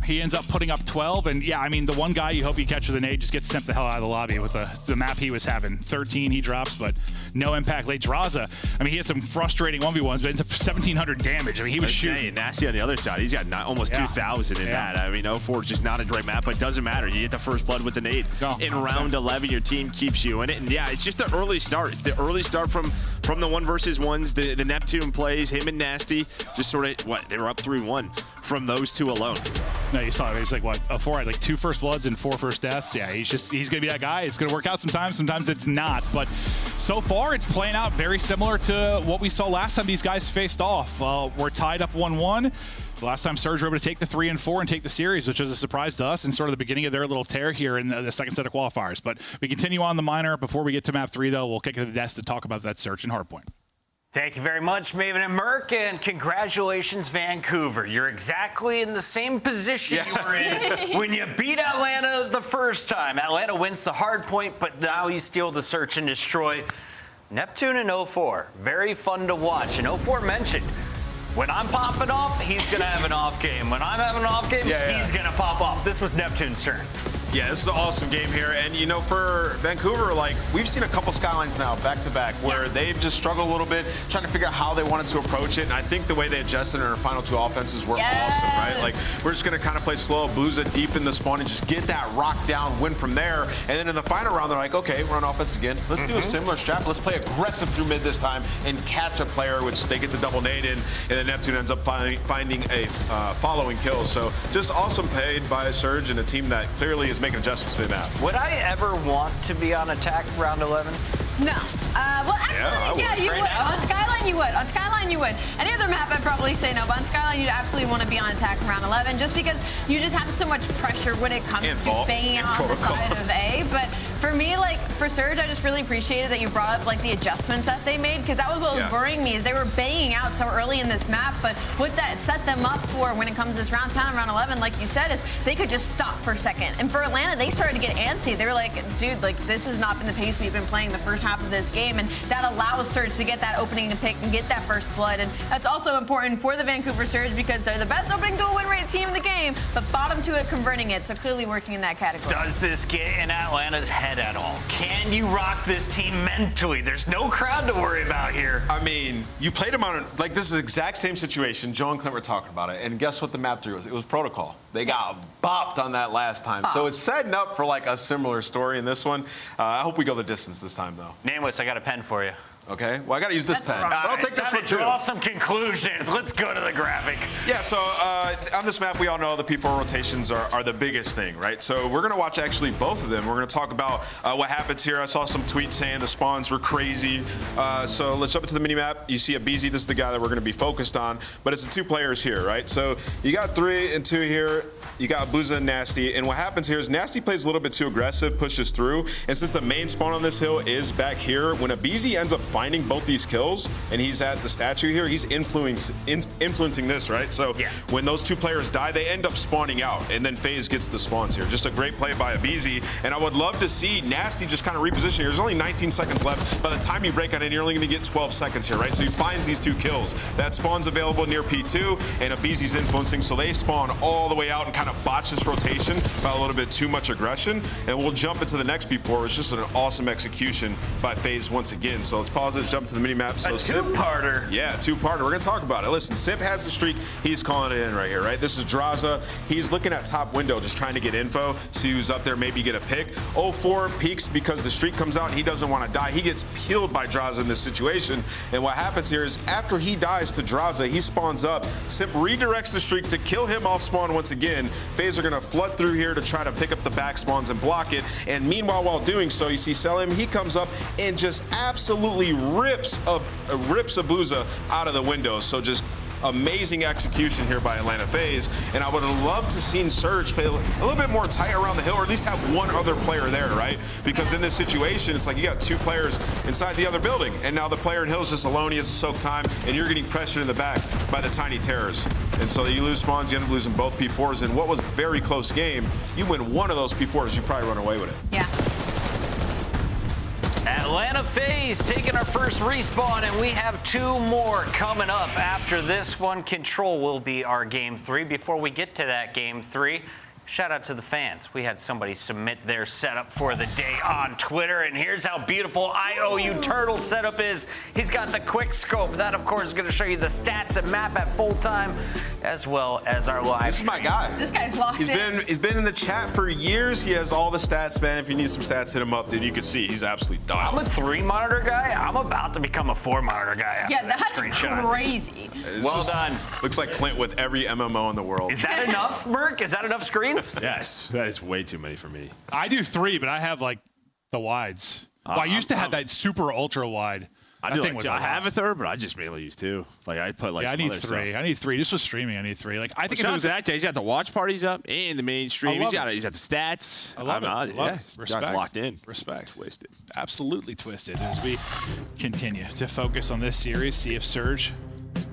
He ends up putting up 12, and yeah, I mean, the one guy you hope you catch with an nade just gets sent the hell out of the lobby with the map he was having. 13 he drops, but no impact late. Draza, I mean, he had some frustrating 1v1s, but it's 1,700 damage. I mean, he was shooting. Nasty on the other side. He's got almost 2,000 in that. I mean, 04 is just not a great map, but it doesn't matter. You get the first blood with the nade. In round 11, your team keeps you in it, and yeah, it's just the early start. It's the early start from the 1 versus 1s. The Neptune plays, him and Nasty, just sort of, they were up 3-1 from those two alone. No, you saw it. He's like, 04 had 2 first bloods and 4 first deaths. Yeah, he's going to be that guy. It's going to work out sometimes it's not. But so far, it's playing out very similar to what we saw last time these guys faced off. We're tied up 1-1. Last time Surge were able to take the 3 and 4 and take the series, which was a surprise to us and sort of the beginning of their little tear here in the second set of qualifiers. But we continue on the minor. Before we get to map 3, though, we'll kick it to the desk to talk about that search in Hardpoint. Thank you very much, Maven and Merc, and congratulations, Vancouver. You're exactly in the same position you were in when you beat Atlanta the first time. Atlanta wins the hard point, but now you steal the search and destroy. Neptune in 04, very fun to watch. And 04 mentioned, when I'm popping off, he's going to have an off game. When I'm having an off game, he's going to pop off. This was Neptune's turn. Yeah, this is an awesome game here. And, you know, for Vancouver, we've seen a couple Skylines now back-to-back where they've just struggled a little bit trying to figure out how they wanted to approach it. And I think the way they adjusted in their final 2 offenses were awesome, right? We're just going to kind of play slow, Booza deep in the spawn, and just get that rock down, win from there. And then in the final round, they're like, okay, we're on offense again. Let's do a similar strat. Let's play aggressive through mid this time and catch a player, which they get the double nade in. And then Neptune ends up finding a following kill. So just awesome played by Surge and a team that clearly is making adjustments to the map. Would I ever want to be on attack round 11? No. Well, actually, yeah, you would. On Skyline, you would. On Skyline, you would. Any other map, I'd probably say no. But on Skyline, you'd absolutely want to be on attack around 11, just because you just have so much pressure when it comes to banging out on the side of A. But for me, like, for Surge, I just really appreciated that you brought up, like, the adjustments that they made, because that was what was worrying me, is they were banging out so early in this map. But what that set them up for when it comes to this round 10, round 11, like you said, is they could just stop for a second. And for Atlanta, they started to get antsy. They were like, dude, like, this has not been the pace we've been playing the first half of this game. And that allows Surge to get that opening to pick and get that first blood. And that's also important for the Vancouver Surge, because they're the best opening duel win rate team in the game, but bottom to it converting it. So clearly working in that category. Does this get in Atlanta's head at all? Can you rock this team mentally? There's no crowd to worry about here. I mean, you played them on, like, this is the exact same situation. Joe and Clint were talking about it. And guess what the map 3 was? It was protocol. They got bopped on that last time. So it's setting up for, like, a similar story in this one. I hope we go the distance this time, though. Nameless, I got a pen for you. Okay, well, I got to use this pen. But I'll take this one, too. Draw some conclusions. Let's go to the graphic. Yeah, so on this map, we all know the P4 rotations are the biggest thing, right? So we're going to watch actually both of them. We're going to talk about what happens here. I saw some tweets saying the spawns were crazy. So let's jump into the mini-map. You see a BZ. This is the guy that we're going to be focused on. But it's the 2 players here, right? So you got 3 and 2 here. You got Booza and Nasty. And what happens here is Nasty plays a little bit too aggressive, pushes through. And since the main spawn on this hill is back here, when a BZ ends up finding both these kills, and he's at the statue here, he's influencing this, right? So when those 2 players die, they end up spawning out, and then FaZe gets the spawns here. Just a great play by a BZ, and I would love to see Nasty just kind of reposition here. There's only 19 seconds left. By the time you break on in, you're only going to get 12 seconds here, right? So he finds these 2 kills. That spawn's available near P2, and a BZ's influencing, so they spawn all the way out and kind of botch this rotation by a little bit too much aggression, and we'll jump into the next P4. It's just an awesome execution by FaZe once again. So let's pause it, jump to the mini-map. So a two-parter. Yeah, 2-parter. We're going to talk about it. Listen, Sip has the streak. He's calling it in right here, right? This is Draza. He's looking at top window, just trying to get info, see who's up there, maybe get a pick. 04 peeks because the streak comes out and he doesn't want to die. He gets peeled by Draza in this situation. And what happens here is after he dies to Draza, he spawns up. Sip redirects the streak to kill him off spawn once again. FaZe are going to flood through here to try to pick up the back spawns and block it. And meanwhile, while doing so, you see Selim. He comes up and just absolutely rips a Booza out of the window. So just amazing execution here by Atlanta FaZe. And I would have loved to seen Surge play a little bit more tight around the hill, or at least have one other player there, right? Because in this situation, it's like you got 2 players inside the other building, and now the player in hill is just alone. He has to soak time, and you're getting pressured in the back by the tiny terrors. And so you lose spawns, you end up losing both P4s. And what was a very close game, you win one of those P4s, you probably run away with it. Yeah. Atlanta FaZe taking our first respawn, and we have 2 more coming up after this one. Control will be our game 3. Before we get to that game 3, shout out to the fans. We had somebody submit their setup for the day on Twitter, and here's how beautiful IOU Turtle setup is. He's got the quick scope. That, of course, is going to show you the stats and map at full time, as well as our live This is my guy. This guy's locked in. He's been in the chat for years. He has all the stats, man. If you need some stats, hit him up. Then you can see he's absolutely dialed. I'm a 3-monitor guy. I'm about to become a 4-monitor guy after Yeah, that that's screenshot. crazy. Well done. Looks like Clint with every MMO in the world. Is that enough, Merc? Is that enough screens? Yes, that is way too many for me. I do 3, but I have like the wides. Well, I used to have that super ultra wide. I have a third, but I just mainly use 2. Like I put like. Yeah, I some need other 3. Stuff. I need 3. Just with streaming, I need 3. Like I think Shout if it out was to that guy. He's got the watch parties up and the mainstream. He's got the stats. I love it. Yeah, Respect. God's locked in. Respect. Twisted. Absolutely twisted as we continue to focus on this series. See if Surge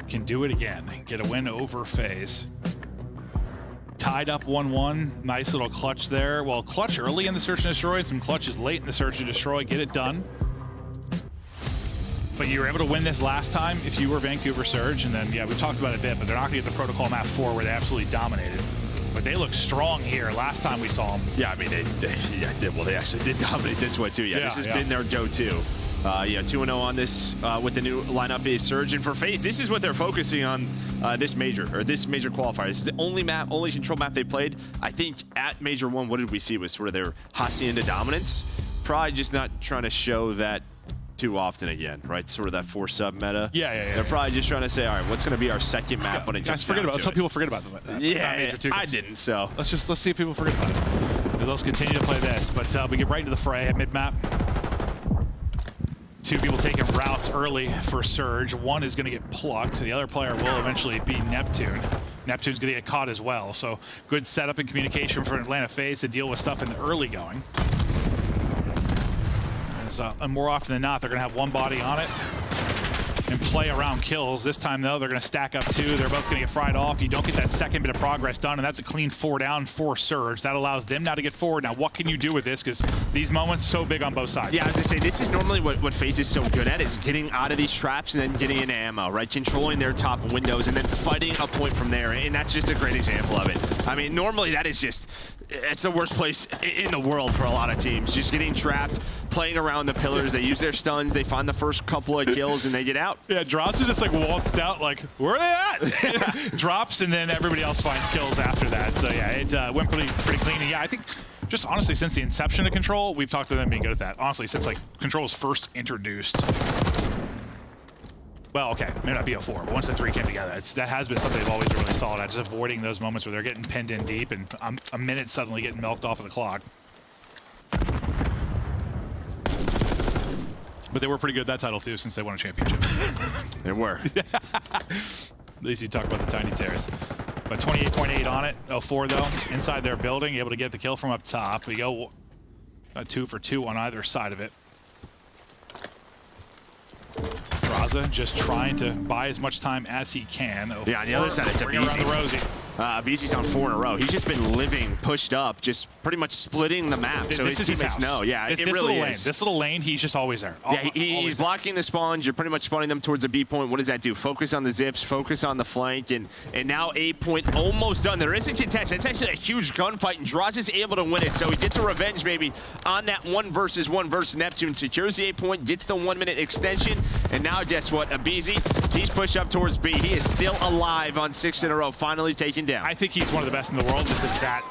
can do it again. Get a win over FaZe. Tied up 1-1. Nice little clutch there. Well, clutch early in the search and destroy, and some clutches late in the search and destroy. Get it done. But you were able to win this last time if you were Vancouver Surge. And then, yeah, we talked about it a bit, but they're not going to get the protocol map 4 where they absolutely dominated. But they look strong here last time we saw them. Yeah, I mean, they actually did dominate this one, too. Yeah, this has been their go-to. 2-0 on this with the new lineup is Surge. And for FaZe, this is what they're focusing on this major qualifier. This is the only control map they played. I think at Major 1, what did we see was sort of their Hacienda dominance. Probably just not trying to show that too often again, right? Sort of that 4-sub meta. Yeah. They're probably just trying to say, all right, what's going to be our second map when it jumps down to Let's hope people forget about that. Yeah, I didn't, so. Let's see if people forget about it. Let's continue to play this, but we get right into the fray at mid-map. two people taking routes early for Surge. One is going to get plucked. The other player will eventually be Neptune. Neptune's going to get caught as well. So good setup and communication for Atlanta FaZe to deal with stuff in the early going. And more often than not, they're going to have one body on it and play around kills. This time, though, they're going to stack up two. They're both going to get fried off. You don't get that second bit of progress done, and that's a clean 4 down for Surge. That allows them now to get forward. Now, what can you do with this? Because these moments so big on both sides. Yeah, I was going to say, this is normally what FaZe is so good at, is getting out of these traps and then getting into ammo, right? Controlling their top windows and then fighting a point from there, and that's just a great example of it. I mean, normally that is just, it's the worst place in the world for a lot of teams. Just getting trapped, playing around the pillars. They use their stuns, they find the first couple of kills, and they get out. Yeah, Dross is just like waltzed out, like, where are they at? Drops, and then everybody else finds kills after that. So yeah, it went pretty clean. And yeah, I think just honestly, since the inception of Control, we've talked to them being good at that. Honestly, since like Control was first introduced. Well, okay, maybe not BO4, but once the 3 came together, that has been something they've always been really solid at, just avoiding those moments where they're getting pinned in deep and a minute suddenly getting milked off of the clock. But they were pretty good at that title too, since they won a championship. They were. At least you talk about the Tiny Terrace. But 28.8 on it. 04 though, inside their building, able to get the kill from up top. We go 2 for 2 on either side of it. Raza just trying to buy as much time as he can. Yeah, on the other side, it's bring around the Rosie. BZ's on 4 in a row. He's just been living, pushed up, just pretty much splitting the map. So this is his house. know. Yeah, it really is. This little lane, he's just always there. Yeah, he's blocking the spawns. You're pretty much spawning them towards the B point. What does that do? Focus on the zips, focus on the flank, and now A point almost done. There is a contest. It's actually a huge gunfight, and Droz is able to win it. So he gets a revenge maybe on that 1 versus 1 versus Neptune. Secures the A point, gets the 1-minute extension, and now guess what? BZ, he's pushed up towards B. He is still alive on 6 in a row, finally taken down. I think he's one of the best in the world. Just at that,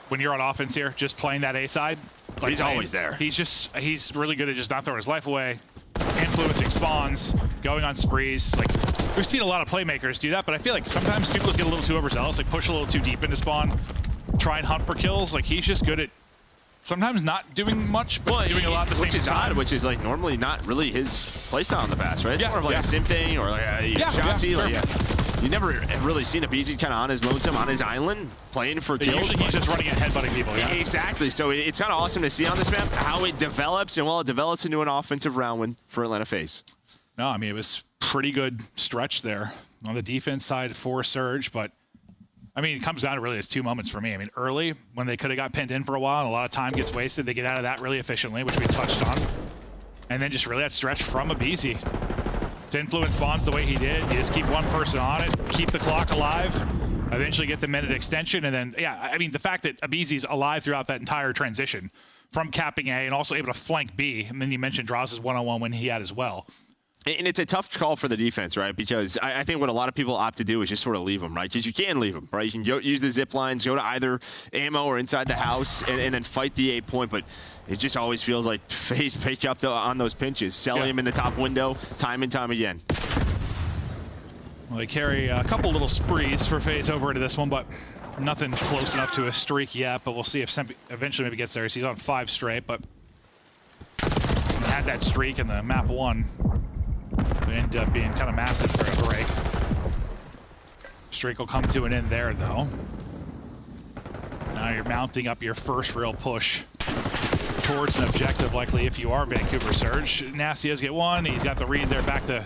when you're on offense here, just playing that A side. Like he's always there. He's really good at just not throwing his life away, influencing spawns, going on sprees. Like we've seen a lot of playmakers do that, but I feel like sometimes people just get a little too overzealous, like push a little too deep into spawn, try and hunt for kills. Like he's just good at sometimes not doing much, but doing a lot at the same time. Which is like normally not really his playstyle in the past, right? It's more of like a sim thing or like a Shotzi. Sure. You never have really seen a BZ kind of on his lonesome, on his island, playing for kills. Usually he's just running and headbutting people, yeah. Exactly. So it's kind of awesome to see on this map how it develops, and well, it develops into an offensive round win for Atlanta FaZe. No, I mean, it was pretty good stretch there on the defense side for Surge, but I mean, it comes down to really it's 2 moments for me. I mean, early, when they could have got pinned in for a while and a lot of time gets wasted, they get out of that really efficiently, which we touched on. And then just really that stretch from Abizi to influence spawns the way he did. You just keep one person on it, keep the clock alive, eventually get the minute extension, and then, yeah, I mean, the fact that Abizi's alive throughout that entire transition from capping A and also able to flank B, and then you mentioned Droz's one-on-one when he had as well. And it's a tough call for the defense, right? Because I think what a lot of people opt to do is just sort of leave them, right? Because you can leave them, right? You can use the zip lines, go to either ammo or inside the house, and then fight the A point. But it just always feels like FaZe pick up on those pinches, selling him in the top window time and time again. Well, they carry a couple little sprees for FaZe over into this one, but nothing close enough to a streak yet. But we'll see if Sempi eventually maybe gets there. He's on 5 straight, but had that streak in the map 1. It ended up being kind of massive for a break. Streak will come to an end there, though. Now you're mounting up your first real push towards an objective, likely if you are Vancouver Surge. Nastia's get one. He's got the read there back to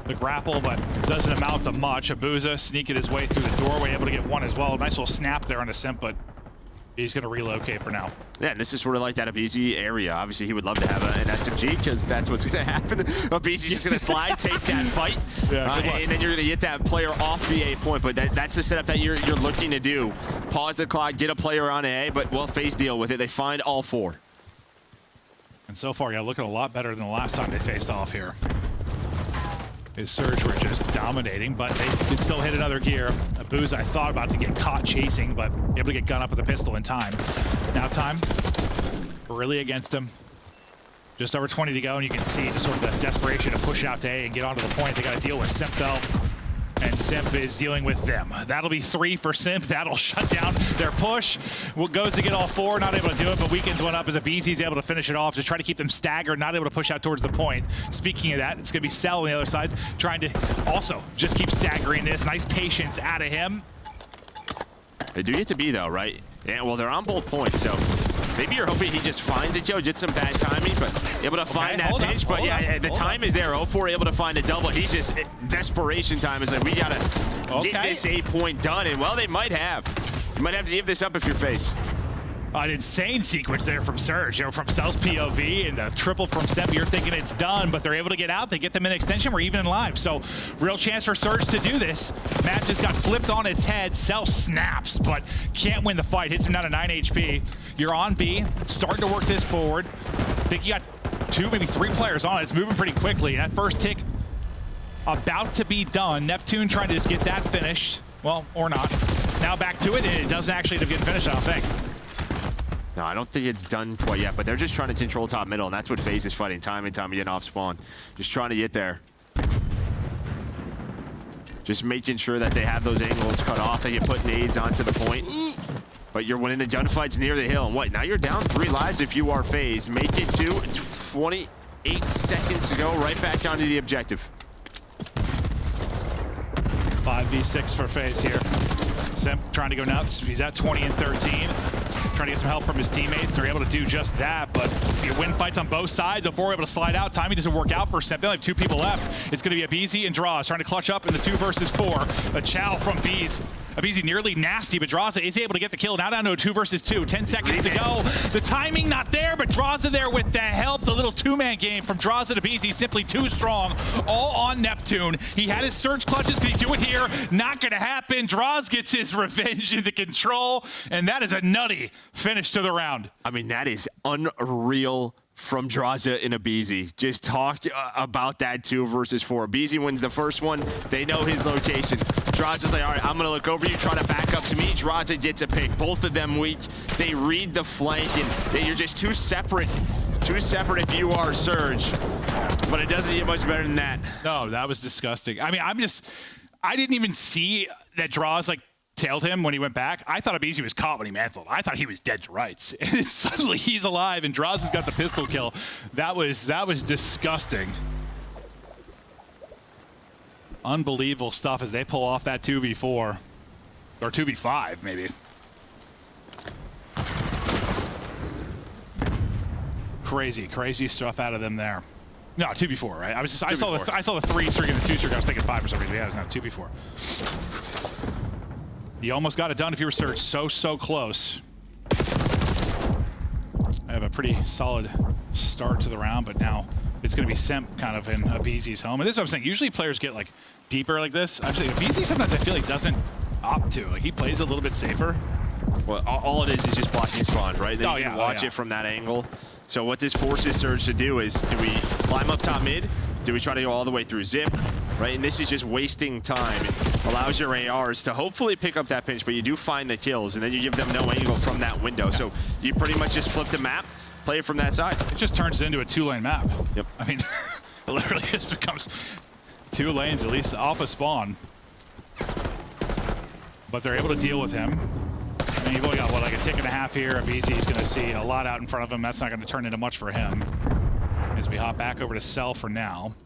the grapple, but doesn't amount to much. Abuza sneaking his way through the doorway, able to get one as well. Nice little snap there on a simp, but he's going to relocate for now. Yeah, and this is sort of like that Abizi area. Obviously, he would love to have an SMG because that's what's going to happen. Abizi's just going to slide, take that fight, and then you're going to get that player off the A point. But that's the setup that you're looking to do. Pause the clock, get a player on A, but well, FaZe deal with it. They find all 4. And so far, yeah, looking a lot better than the last time they faced off here. His Surge were just dominating, but they could still hit another gear. Abuza, I thought about to get caught chasing, but able to get gun up with a pistol in time. Now time, really against him. Just over 20 to go, and you can see just sort of the desperation to push out to A and get onto the point. They got to deal with Simp, though. And Simp is dealing with them. That'll be 3 for Simp. That'll shut down their push. Goes to get all 4, not able to do it, but Weekends went up as Abeezy's able to finish it off. Just try to keep them staggered, not able to push out towards the point. Speaking of that, it's going to be Cell on the other side, trying to also just keep staggering this. Nice patience out of him. They do get to be, though, right? Yeah, well, they're on both points, so maybe you're hoping he just finds it, Joe. Gets some bad timing, but able to find that pitch. But yeah, the time is there. 0-4 able to find a double. He's just desperation time. Is like, we got to get this 8-point done. And, well, they might have. You might have to give this up if you're Face. An insane sequence there from Surge. You know, from Cell's POV and the triple from Simp. You're thinking it's done, but they're able to get out. They get them in extension. We're even in live. So real chance for Surge to do this. Map just got flipped on its head. Cell snaps, but can't win the fight. Hits him down to 9 HP. You're on B. Starting to work this forward. I think you got 2, maybe 3 players on it. It's moving pretty quickly. That first tick about to be done. Neptune trying to just get that finished. Well, or not. Now back to it, and it doesn't actually end up getting finished, I don't think. No, I don't think it's done quite yet, but they're just trying to control top middle, and that's what FaZe is fighting time and time again off spawn. Just trying to get there. Just making sure that they have those angles cut off, that you put nades onto the point. But you're winning the gunfights near the hill. And what, now you're down 3 lives if you are FaZe. Make it to 28 seconds to go, right back onto the objective. 5v6 for FaZe here. Simp trying to go nuts. He's at 20 and 13. Trying to get some help from his teammates. They're able to do just that, but you win fights on both sides. 0-4 able to slide out. Timing doesn't work out for Simp. They only have 2 people left. It's going to be Abeezy and Draws trying to clutch up in the 2 versus 4. A chow from Bees. Abeezy nearly nasty, but Draza is able to get the kill. Now down to a 2 versus 2. 10 seconds to go. The timing not there, but Draza there with the help. The little 2-man game from Draza to Abeezy, simply too strong. All on Neptune. He had his surge clutches. Can he do it here? Not going to happen. Draza gets his revenge into control, and that is a nutty finish to the round. I mean, that is unreal from Draza and Abeezy. Just talk about that 2 versus 4. Abeezy wins the first one. They know his location. Draza's like, all right, I'm going to look over you, try to back up to me. Draza gets a pick. Both of them weak. They read the flank, and you're just too separate. Too separate if you are Surge. But it doesn't get much better than that. No, that was disgusting. I mean, I didn't even see that Draza, like, tailed him when he went back. I thought Abeezy was caught when he mantled. I thought he was dead to rights. And suddenly he's alive, and Draza's has got the pistol kill. That was disgusting. Unbelievable stuff as they pull off that 2v4. Or 2v5, maybe. Crazy stuff out of them there. No, 2v4, right? I saw the 3 streak and the 2 streak. I was thinking 5 for some reason. Yeah, it was not 2v4. You almost got it done if you were Surge. So close. I have a pretty solid start to the round, but now it's going to be Simp kind of in Abeezy's home. And this is what I'm saying. Usually players get like deeper like this. Actually, Abeezy sometimes I feel like doesn't opt to. Like he plays a little bit safer. Well, all it is just blocking spawns, right? Then you can watch it from that angle. So what this forces Surge to do is, do we climb up top mid? Do we try to go all the way through Zip? Right, and this is just wasting time. It allows your ARs to hopefully pick up that pinch, but you do find the kills, and then you give them no angle from that window. So you pretty much just flip the map, play it from that side. It just turns into a 2-lane map. Yep. I mean, it literally just becomes 2 lanes, at least off a spawn. But they're able to deal with him. I mean, you've only got, what, like a tick and a half here. Abeezy's going to see a lot out in front of him. That's not going to turn into much for him. As we hop back over to Cell for now.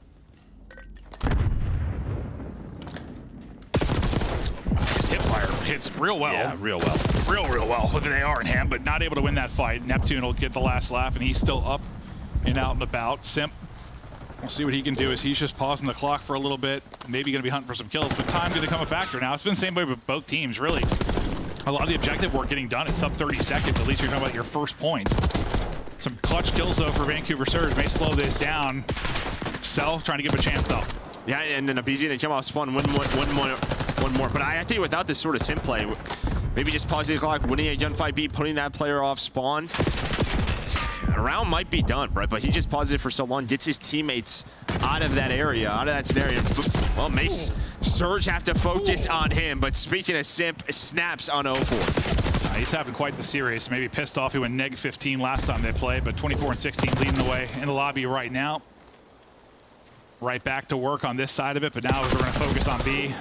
His hipfire hits real well. Yeah, real well. Real well with an AR in hand, but not able to win that fight. Neptune will get the last laugh, and he's still up and out and about. Simp, we'll see what he can do as he's just pausing the clock for a little bit. Maybe going to be hunting for some kills, but time going to become a factor now. It's been the same way with both teams, really. A lot of the objective work getting done at sub 30 seconds. At least you're talking about your first point. Some clutch kills, though, for Vancouver Surge. May slow this down. Cell trying to give a chance, though. Yeah, and then Abeezy and come off spawn one more. But I think without this sort of sim play, maybe just pausing the clock, winning a gunfight beat, putting that player off spawn. A round might be done, right? But he just pauses it for so long, gets his teammates out of that area, out of that scenario. Well, Mace Surge have to focus on him. But speaking of Simp, snaps on 0-4. He's having quite the series. Maybe pissed off he went -15 last time they played, but 24 and 16 leading the way in the lobby right now. right back to work on this side of it, but now we're going to focus on B.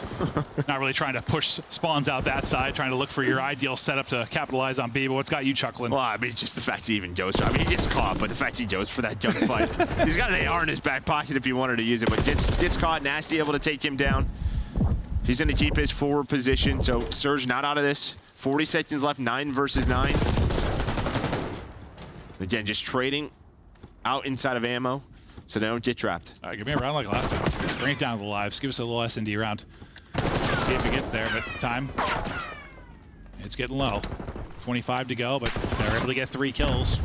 Not really trying to push spawns out that side, trying to look for your ideal setup to capitalize on B, but what's got you chuckling? Well, I mean, just the fact he even goes. I mean, he gets caught, but the fact he goes for that gunfight. He's got an AR in his back pocket if he wanted to use it, but gets caught. Nasty able to take him down. He's going to keep his forward position, so Surge not out of this. 40 seconds left, 9 versus 9. Again, just trading out inside of ammo so they don't get trapped. All right, give me a round like last time. Bring it down to the lives. Give us a little S&D round. See if it gets there, but time. It's getting low. 25 to go, but they're able to get 3 kills.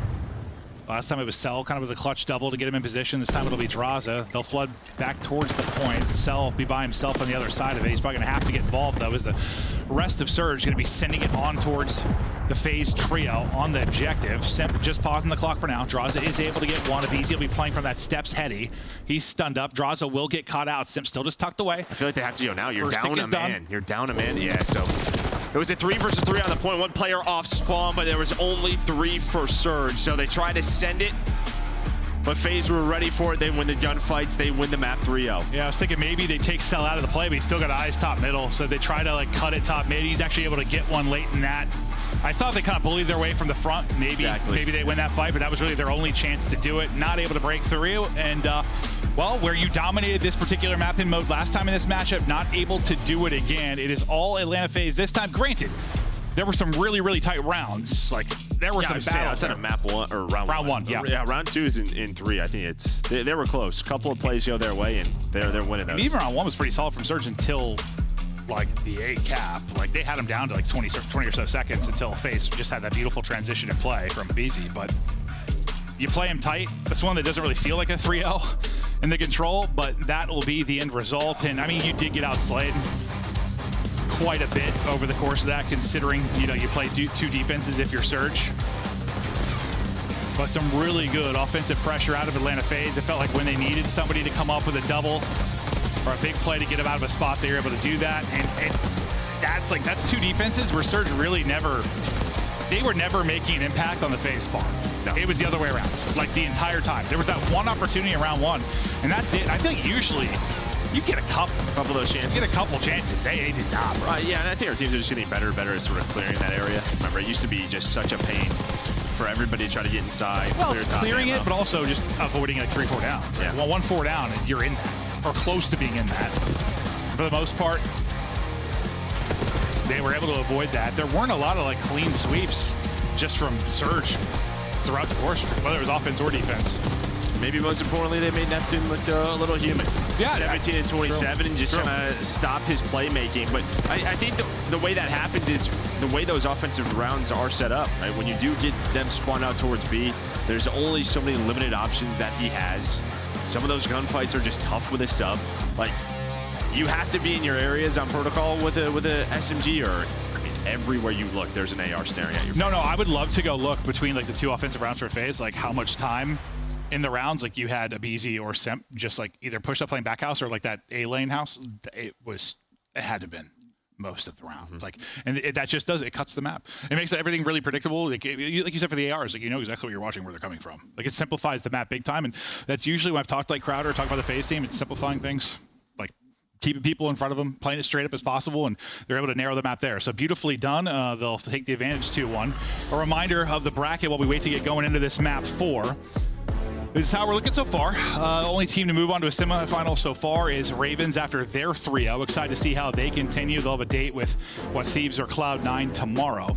Last time it was Cell, kind of with a clutch double to get him in position. This time it'll be Draza. They'll flood back towards the point. Cell will be by himself on the other side of it. He's probably going to have to get involved, though, as the rest of Surge going to be sending it on towards the FaZe trio on the objective. Simp just pausing the clock for now. Draza is able to get one. Abizi will be playing from that steps heady. He's stunned up. Draza will get caught out. Simp still just tucked away. I feel like they have to go now. You're First down tick a is man. done. You're down a man. Yeah, so it was a 3 versus 3 on the point. One player off spawn, but there was only 3 for Surge. So they tried to send it, but FaZe were ready for it. They win the gunfights. They win the map 3-0. Yeah, I was thinking maybe they take Cell out of the play, but he's still got eyes top middle. So they try to like cut it top mid. He's actually able to get one late in that. I thought they kind of bullied their way from the front. Maybe they win that fight, but that was really their only chance to do it. Not able to break through. And, well, where you dominated this particular map in mode last time in this matchup, not able to do it again. It is all Atlanta FaZe this time. Granted, there were some really, really tight rounds. Like, there were some battles. I said a map 1 or round 1. Yeah. Yeah, round 2 is in 3. I think they were close. A couple of plays go their way, and they're winning those. And even round 1 was pretty solid from Surge until like the A cap. Like they had him down to like 20 or so seconds until FaZe just had that beautiful transition in play from BZ. But you play him tight. That's one that doesn't really feel like a 3-0 in the control, but that will be the end result. And I mean, you did get outslayed quite a bit over the course of that, considering, you know, you play 2 defenses if you're Surge. But some really good offensive pressure out of Atlanta FaZe. It felt like when they needed somebody to come up with a double or a big play to get him out of a spot, they were able to do that. And that's 2 defenses where Surge really they were never making an impact on the FaZe spawn. No. It was the other way around, like the entire time. There was that one opportunity in round 1, and that's it. I think usually you get a couple of those chances. You get a couple chances. They did not, bro. Yeah, and I think our teams are just getting better and better at sort of clearing that area. Remember, it used to be just such a pain for everybody to try to get inside. Well, it's clearing it, but also just avoiding like 3-4 downs. Yeah. Well, 1-4 down, and you're in that, or close to being in that. For the most part, they were able to avoid that. There weren't a lot of like clean sweeps just from Surge throughout the course, whether it was offense or defense. Maybe most importantly, they made Neptune look a little human. Yeah, 17 and 27, and just kind of stop his playmaking. But I think the way that happens is the way those offensive rounds are set up. Right? When you do get them spawned out towards B, there's only so many limited options that he has. Some of those gunfights are just tough with a sub. Like, you have to be in your areas on protocol with a SMG, or I mean, everywhere you look, there's an AR staring at you. No, I would love to go look between like the 2 offensive rounds for FaZe, like how much time in the rounds, like you had Abizi or Simp just like either pushed up playing back house or like that A lane house. It had to have been most of the round. Like, and that just does it cuts the map. It makes everything really predictable. Like you said for the ARs, like you know exactly what you're watching, where they're coming from. Like it simplifies the map big time, and that's usually when I've talked like Crowder, talked about the FaZe team. It's simplifying things, like keeping people in front of them, playing it straight up as possible, and they're able to narrow the map there. So beautifully done. They'll take the advantage 2-1. A reminder of the bracket while we wait to get going into this map 4. This is how we're looking so far. Only team to move on to a semifinal so far is Ravens after their 3-0. Excited to see how they continue. They'll have a date with Thieves or Cloud9 tomorrow.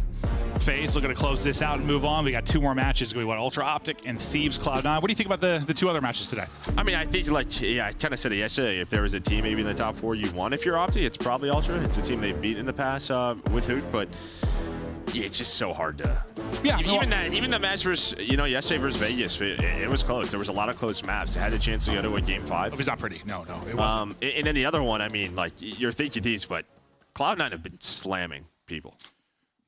FaZe looking to close this out and move on. We got 2 more matches. We got Ultra Optic and Thieves Cloud9. What do you think about the 2 other matches today? I mean, I think, like, yeah, I kind of said it yesterday. If there was a team maybe in the top 4 you want, if you're Optic, it's probably Ultra. It's a team they've beat in the past with Hoot, but yeah, it's just so hard to. Yeah, even the match versus, yesterday versus Vegas, it was close. There was a lot of close maps. It had a chance to go to a game 5. It was not pretty. No, it wasn't. And then the other one, I mean, like, you're thinking these, but Cloud9 have been slamming people.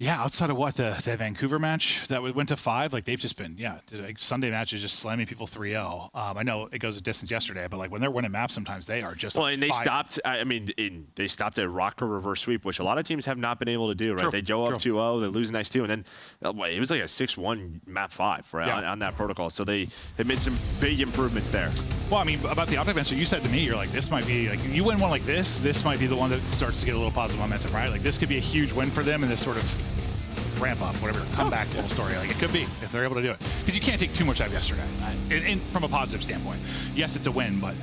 Yeah, outside of what the Vancouver match that went to 5, like they've just been like Sunday matches just slamming people 3-0. I know it goes a distance yesterday, but like when they're winning maps, sometimes they are just and they stopped. I mean, they stopped a rocker reverse sweep, which a lot of teams have not been able to do. Right, they go up 2-0, they lose next 2, and then it was like a 6-1 map 5 right on that protocol. So they made some big improvements there. Well, I mean, about the optic match, you said to me, you're like, this might be like you win one like this might be the one that starts to get a little positive momentum, right? Like this could be a huge win for them in this sort of ramp up, whatever, comeback little story. Like it could be if they're able to do it, because you can't take too much out of yesterday. From a positive standpoint, yes, it's a win, but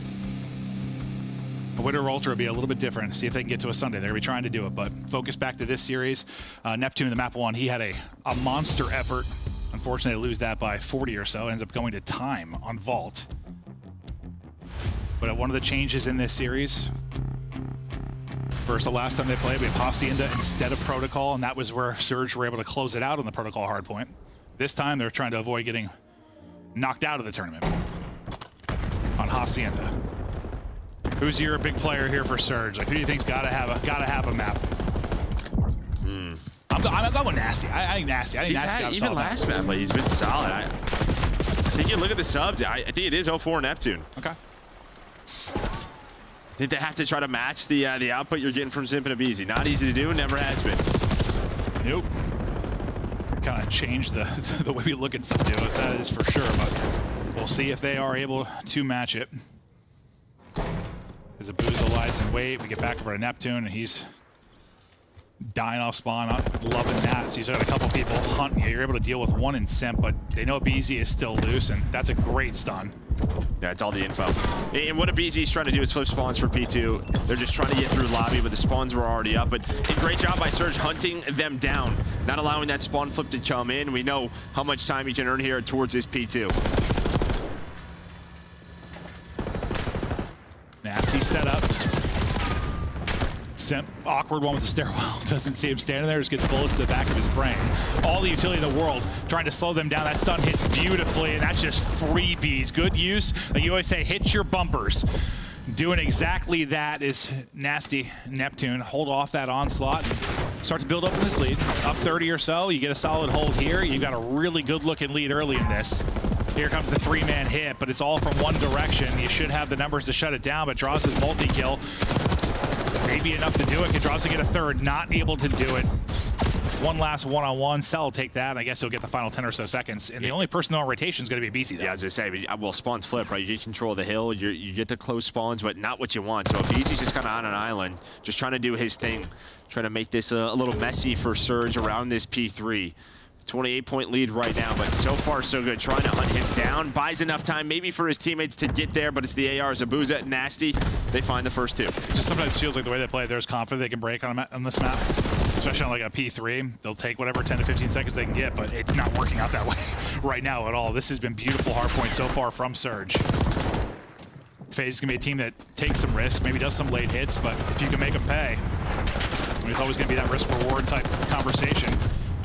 a winter or ultra would be a little bit different. See if they can get to a Sunday. They're gonna be trying to do it, but focus back to this series. Neptune in the map 1, he had a monster effort. Unfortunately, they lose that by 40 or so. Ends up going to time on Vault. But one of the changes in this series, versus the last time they played, we have Hacienda instead of Protocol, and that was where Surge were able to close it out on the Protocol hardpoint. This time, they're trying to avoid getting knocked out of the tournament on Hacienda. Who's your big player here for Surge? Like, who do you think's gotta have a map? I'm going Nasty. I think Nasty. I think Nasty got even last map, but he's been solid. I think you look at the subs. I think it is 0-4 Neptune. Okay. I think they have to try to match the output you're getting from Zimp and Abizi. Not easy to do, never has been. Nope. Kind of changed the way we look at some duos, that is for sure, but we'll see if they are able to match it. As Abuza lies in wait, we get back over to Neptune, and he's dying off spawn. I'm loving that. So he's got a couple people hunting. You're able to deal with one in Simp, but they know Abizi is still loose, and that's a great stun. Yeah, it's all the info. And what Abizi is trying to do is flip spawns for P2. They're just trying to get through lobby, but the spawns were already up. But a great job by Surge hunting them down, not allowing that spawn flip to come in. We know how much time you can earn here towards this P2. Nasty setup. Simp, awkward one with the stairwell. Doesn't see him standing there, just gets bullets to the back of his brain. All the utility in the world trying to slow them down. That stun hits beautifully, and that's just freebies. Good use. Like you always say, hit your bumpers. Doing exactly that is Nasty Neptune. Hold off that onslaught. Start to build up in this lead. Up 30 or so. You get a solid hold here. You've got a really good looking lead early in this. Here comes the 3-man hit, but it's all from one direction. You should have the numbers to shut it down, but draws his multi-kill. Maybe enough to do it. Can draws to get a third, not able to do it. One last one-on-one. Cell will take that. I guess he'll get the final 10 or so seconds. And the only person on rotation is going to be BC, though. Yeah, as I say, well, spawns flip, right? You control the hill, you get the close spawns, but not what you want. So BC's just kind of on an island, just trying to do his thing, trying to make this a little messy for Surge around this P3. 28-point lead right now, but so far so good. Trying to hunt him down, buys enough time maybe for his teammates to get there, but it's the ARs, Abuza, Nasty. They find the first 2. It just sometimes feels like the way they play, there's confident they can break on this map, especially on like a P3. They'll take whatever 10 to 15 seconds they can get, but it's not working out that way right now at all. This has been beautiful hardpoint so far from Surge. FaZe is going to be a team that takes some risk, maybe does some late hits, but if you can make them pay, I mean, it's always going to be that risk-reward type conversation.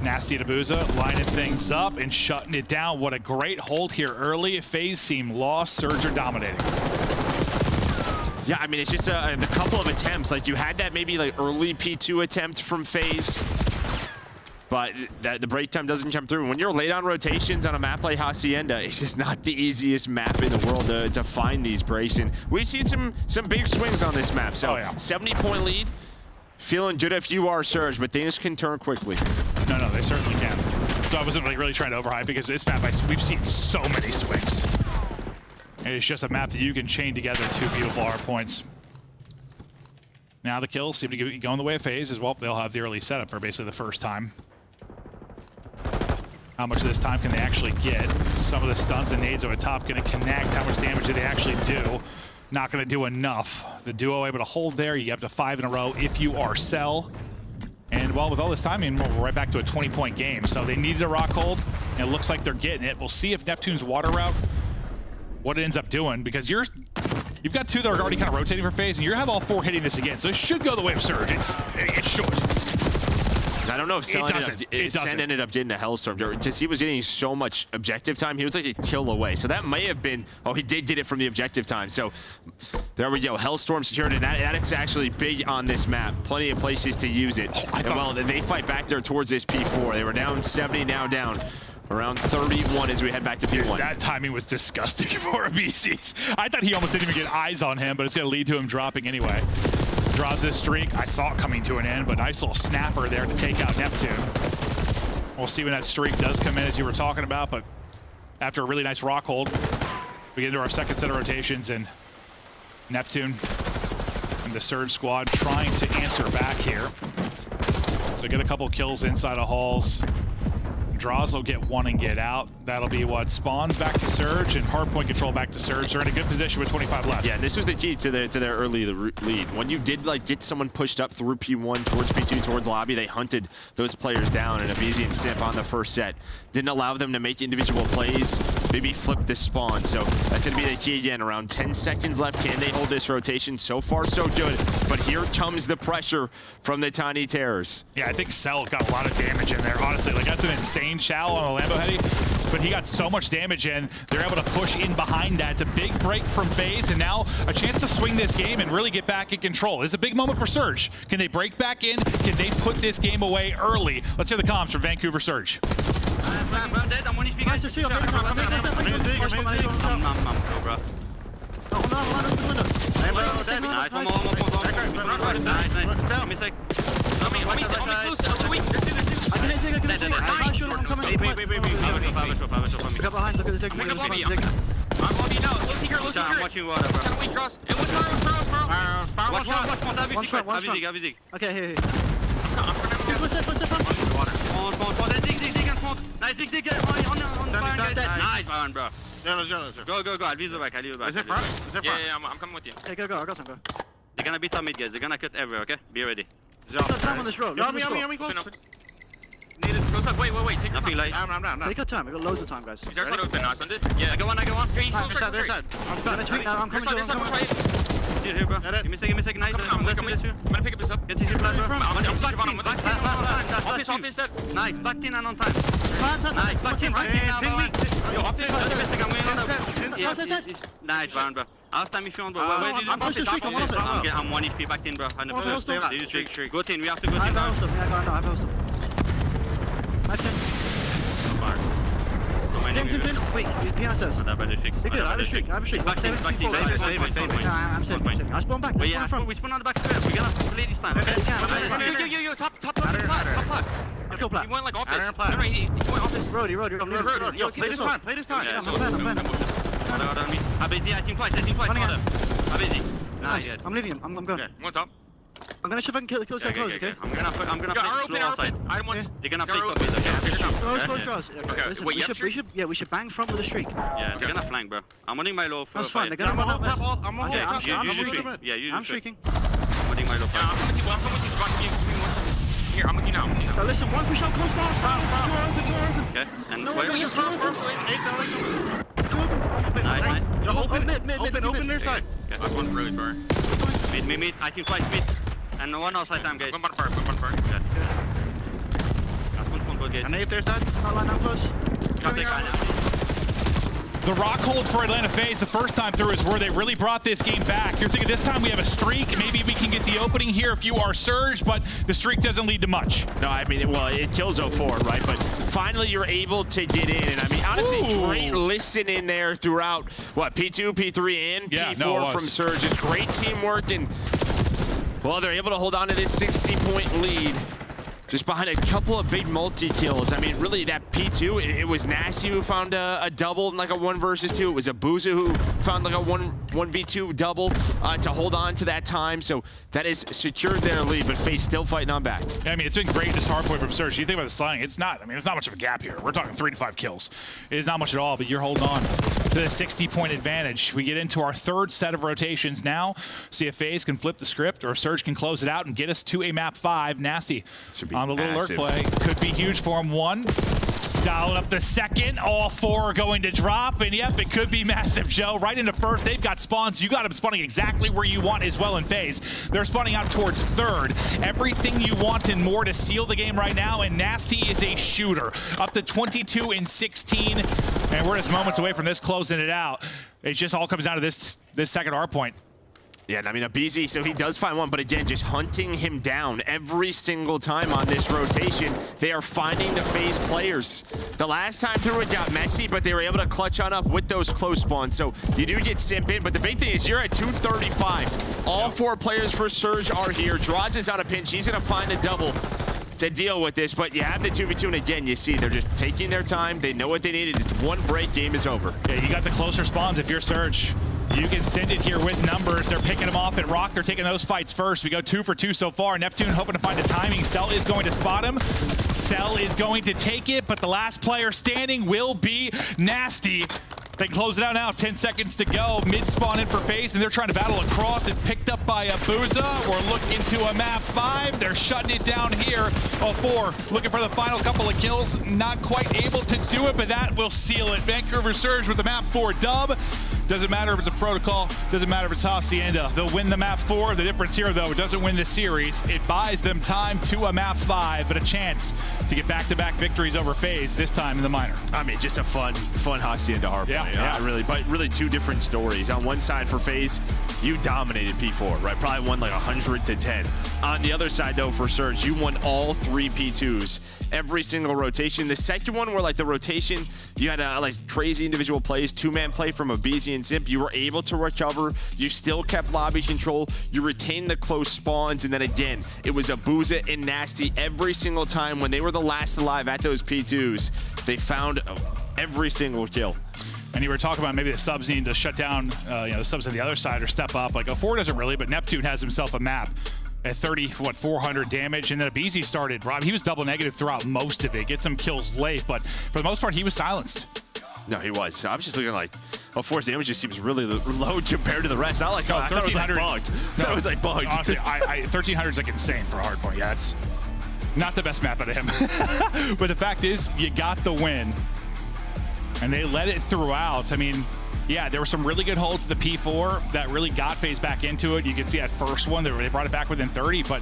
Nasty and Abuza lining things up and shutting it down. What a great hold here early. FaZe seem lost. Surge are dominating. Yeah, I mean, it's just the couple of attempts. Like, you had that maybe like early P2 attempt from FaZe, but the break time doesn't come through. When you're late on rotations on a map like Hacienda, it's just not the easiest map in the world to find these breaks. And we've seen some big swings on this map. So 70-point lead. Feeling good if you are Surge, but things can turn quickly. No, they certainly can. So I wasn't really trying to overhype, because this map, we've seen so many swings. And it's just a map that you can chain together 2 beautiful hardpoints. Now the kills seem to be going the way of FaZe as well. They'll have the early setup for basically the first time. How much of this time can they actually get? Some of the stuns and nades over top going to connect. How much damage do they actually do? Not going to do enough. The duo able to hold there. You get up to 5 in a row if you are Cell. And well, with all this timing, we're right back to a 20-point game. So they needed a rock hold, and it looks like they're getting it. We'll see if Neptune's water route, what it ends up doing, because you've got 2 that are already kind of rotating for FaZe, and you have all 4 hitting this again. So it should go the way of Surge. It should. Not don't know if Sen ended up getting the Hellstorm. Just he was getting so much objective time. He was like a kill away. So that may have been, oh, he did get it from the objective time. So there we go. Hellstorm secured, and that's actually big on this map. Plenty of places to use it. And well, they fight back there towards this P4. They were down 70, now down around 31 as we head back to P1. That timing was disgusting for BCs. I thought he almost didn't even get eyes on him, but it's going to lead to him dropping anyway. Draws this streak, I thought coming to an end, but nice little snapper there to take out Neptune. We'll see when that streak does come in, as you were talking about, but after a really nice rock hold, we get into our second set of rotations, and Neptune and the Surge squad trying to answer back here. So get a couple kills inside of halls. Draws will get one and get out. That'll be what spawns back to Surge, and hardpoint control back to Surge. They're in a good position with 25 left. Yeah, and this was the key to their early lead. When you did get someone pushed up through P1 towards P2 towards lobby, they hunted those players down, and Abizi and Simp on the first set didn't allow them to make individual plays, maybe flip the spawn. So that's going to be the key again. Around 10 seconds left. Can they hold this rotation? So far, so good. But here comes the pressure from the Tiny Terrors. Yeah, I think Cell got a lot of damage in there, honestly. Like, that's an insane chow on a Lambo Heady, but he got so much damage in, they're able to push in behind that. It's a big break from FaZe, and now a chance to swing this game and really get back in control. It's a big moment for Surge. Can they break back in? Can they put this game away early? Let's hear the comms from Vancouver Surge. I'm watching water, bro. Okay, here. Nice, dig, nice, bro. Go. I'll leave the back. Is it front? Yeah, I'm coming with you. Okay, go. I got some, go. They're gonna be top mid, guys. They're gonna cut everywhere, okay? Be ready. There's time on this road. Yummy, close. Needed. Close up. Wait. Take Nothing light. I'm down. Take your time. We got loads of time, guys. Is there side open? Nice, Sundid. Yeah, I got one. Three, Their side. I'm coming to Here, bro. Give me a second. Nice. I'm gonna pick up this up. Get to his flash, bro. Office set. Nice. Back in and on time. Nice. Back in. Right in. Yo, office. Nice, bro. Last time if you want, bro. I'm 1 HP back in, bro. 100%. Go team. We have to go team. I have host. Wait, PNSS. You're good, I have a streak. Back in. Save. I'm saving. I spawn back. Wait, yeah, we spawn on the back square. We're gonna play this time. Okay? Yo, top plat. Kill plat. He went like office. No, he went office. Road. Yo, play this time. I'm playing. Abizi, I think twice. Abizi. Nice. I'm leaving him. I'm going. One top. I'm gonna see if I can kill close, okay? I'm gonna play slow outside. Item ones. They're gonna play top mid, okay? Close. Okay, Listen, wait, you have we should bang front with a streak. Yeah, they're gonna flank, bro. I'm holding my low for That's fine. They're gonna I'm on run top. up. I'm on Okay, top. Yeah, you I'm streaking. I'm holding my low I'm flank. with you. I'm with you. Give me 1 second. Here, I'm with you now. So listen, one push out close box. Door open. Okay, and No, wait. wait, just first. Nice. Open their side. Okay. Last one really far. Mid. I think twice mid. And one outside time, guys. One far. Yeah. Last one phone, guys. And if their side, not line up close. Drop the guy now. The rock hold for Atlanta FaZe the first time through is where they really brought this game back. You're thinking this time we have a streak, maybe we can get the opening here if you are Surge, but the streak doesn't lead to much. No, I mean, well, it kills 04, right? But finally you're able to get in. And I mean, honestly, great listening there throughout, P2, P3, and P4 from Surge. Just great teamwork, and, well, they're able to hold on to this 60-point lead. Just behind a couple of big multi-kills. I mean, really, that P2, it was Nasty who found a double in like a 1 versus 2. It was Abuza who found like a 1v2 double to hold on to that time. So that has secured their lead, but FaZe still fighting on back. I mean, it's been great, this hardpoint from Surge. You think about the sliding, it's not much of a gap here. We're talking 3 to 5 kills. It is not much at all, but you're holding on to the 60-point advantage. We get into our third set of rotations now. See if FaZe can flip the script or if Surge can close it out and get us to a map 5. Nasty on the little lurk play. Could be huge for him. 1. Dialing up the second. All 4 are going to drop. And yep, it could be massive, Joe. Right into first. They've got spawns. You got them spawning exactly where you want as well in phase. They're spawning out towards third. Everything you want and more to seal the game right now. And Nasty is a shooter. Up to 22 and 16. And we're just moments away from this closing it out. It just all comes down to this second Hardpoint. Yeah, and I mean, Abizi, so he does find one, but again, just hunting him down every single time on this rotation. They are finding the phase players. The last time through it got messy, but they were able to clutch on up with those close spawns. So you do get Simp in, but the big thing is you're at 235. All 4 players for Surge are here. Draws is on a pinch. He's going to find a double to deal with this, but you have the 2v2, and again, you see they're just taking their time. They know what they needed. Just one break, game is over. Yeah, you got the closer spawns if you're Surge. You can send it here with numbers. They're picking them off at Rock. They're taking those fights first. We go 2 for 2 so far. Neptune hoping to find a timing. Cell is going to spot him. Cell is going to take it, but the last player standing will be Nasty. They close it out now. 10 seconds to go. Mid spawn in for phase, and they're trying to battle across. It's picked up by Abuza. We're looking to a map 5. They're shutting it down here. 4 looking for the final couple of kills. Not quite able to do it, but that will seal it. Vancouver Surge with the map 4 dub. Doesn't matter if it's a protocol. Doesn't matter if it's Hacienda. They'll win the map 4. The difference here, though, it doesn't win the series. It buys them time to a map 5, but a chance to get back-to-back victories over phase, this time in the minor. I mean, just a fun Hacienda Hardpoint. Yeah. Really 2 different stories. On one side for phase, you dominated P4, right? Probably won like 100 to 10. On the other side, though, for Surge, you won all 3 P2s every single rotation. The second one, where like the rotation, you had like crazy individual plays, 2-man play from Abizi and Zimp. You were able to recover. You still kept lobby control. You retained the close spawns, and then again, it was Abuza and Nasty every single time when they were the last alive at those P2s. They found every single kill. And you were talking about maybe the subs needing to shut down, the subs on the other side or step up. Like 04 doesn't really, but Neptune has himself a map at 400 damage. And then Abizi started, Rob, he was double negative throughout most of it. Get some kills late, but for the most part, he was silenced. No, he was. I was just looking like, 4's damage just seems really low compared to the rest. I like, I thought it was like bugged. No, it was like bugged. Honestly, 1300 is like insane for a Hardpoint. Yeah, it's not the best map out of him. But the fact is, you got the win. And they let it throughout. I mean, yeah, there were some really good holds at the P4 that really got phase back into it. You can see that first one, they brought it back within 30, but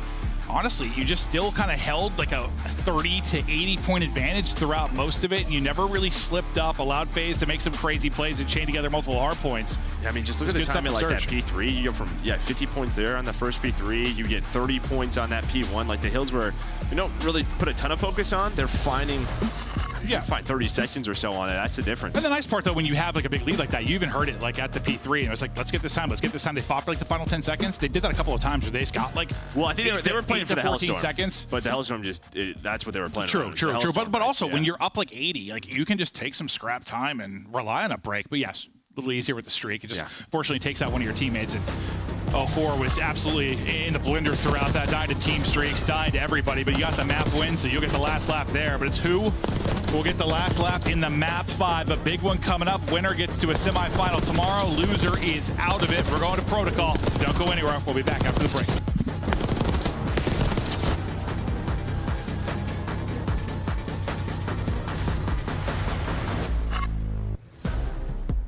honestly, you just still kind of held like a 30 to 80 point advantage throughout most of it. You never really slipped up, allowed phase to make some crazy plays and chain together multiple hard points. I mean, just look at the timing like that P3. You go from 50 points there on the first P3. You get 30 points on that P1. Like the hills where we don't really put a ton of focus on. They're finding. Yeah, find 30 seconds or so on it. That's the difference. And the nice part, though, when you have like a big lead like that, you even heard it like at the P3, and it was like, let's get this time. They fought for like the final 10 seconds. They did that a couple of times where they just got like, well, I think they were playing for the 14 Hellstorm seconds. But the Hellstorm that's what they were playing. True. But also when you're up like 80, like you can just take some scrap time and rely on a break. But yes, a little easier with the streak. It just fortunately takes out one of your teammates. And 04 was absolutely in the blender throughout that. Died to team streaks, died to everybody, but you got the map win, so you'll get the last lap there. But it's who will get the last lap in the map 5. A big one coming up. Winner gets to a semifinal tomorrow. Loser is out of it. We're going to protocol. Don't go anywhere. We'll be back after the break.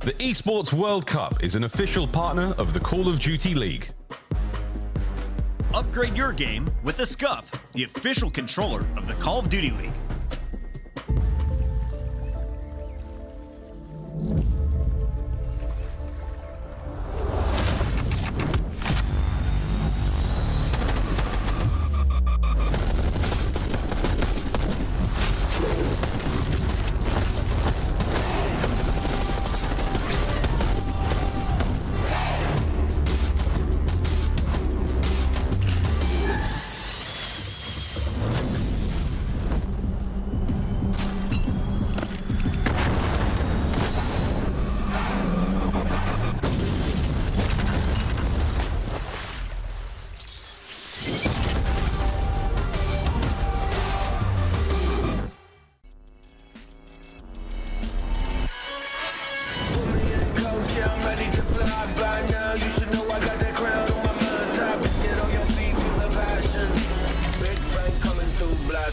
The Esports World Cup is an official partner of the Call of Duty League. Upgrade your game with the SCUF, the official controller of the Call of Duty League.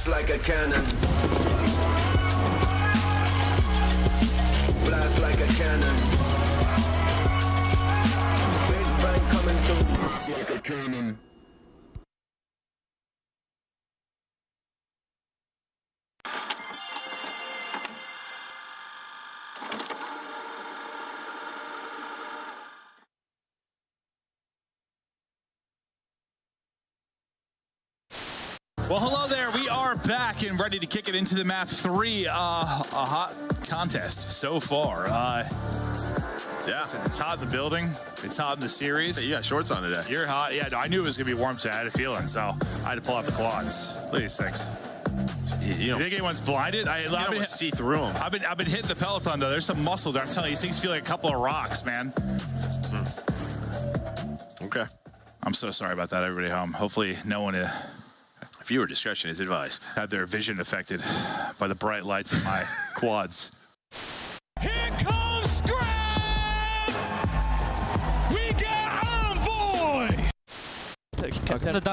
Like a cannon. like a cannon. Big bang coming through. It's like a cannon. Well, hello there. We are back and ready to kick it into the map 3. A hot contest so far. Yeah. It's hot in the building. It's hot in the series. Hey, you got shorts on today. You're hot. Yeah, no, I knew it was going to be warm, so I had a feeling. So I had to pull out the quads. Look at these things. You think anyone's blinded? I've been see through them. I've been hitting the Peloton, though. There's some muscle there. I'm telling you, these things feel like a couple of rocks, man. Okay. I'm so sorry about that, everybody at home. Hopefully no one viewer discretion is advised. Had their vision affected by the bright lights of my quads. Here comes Scram! We got Envoy!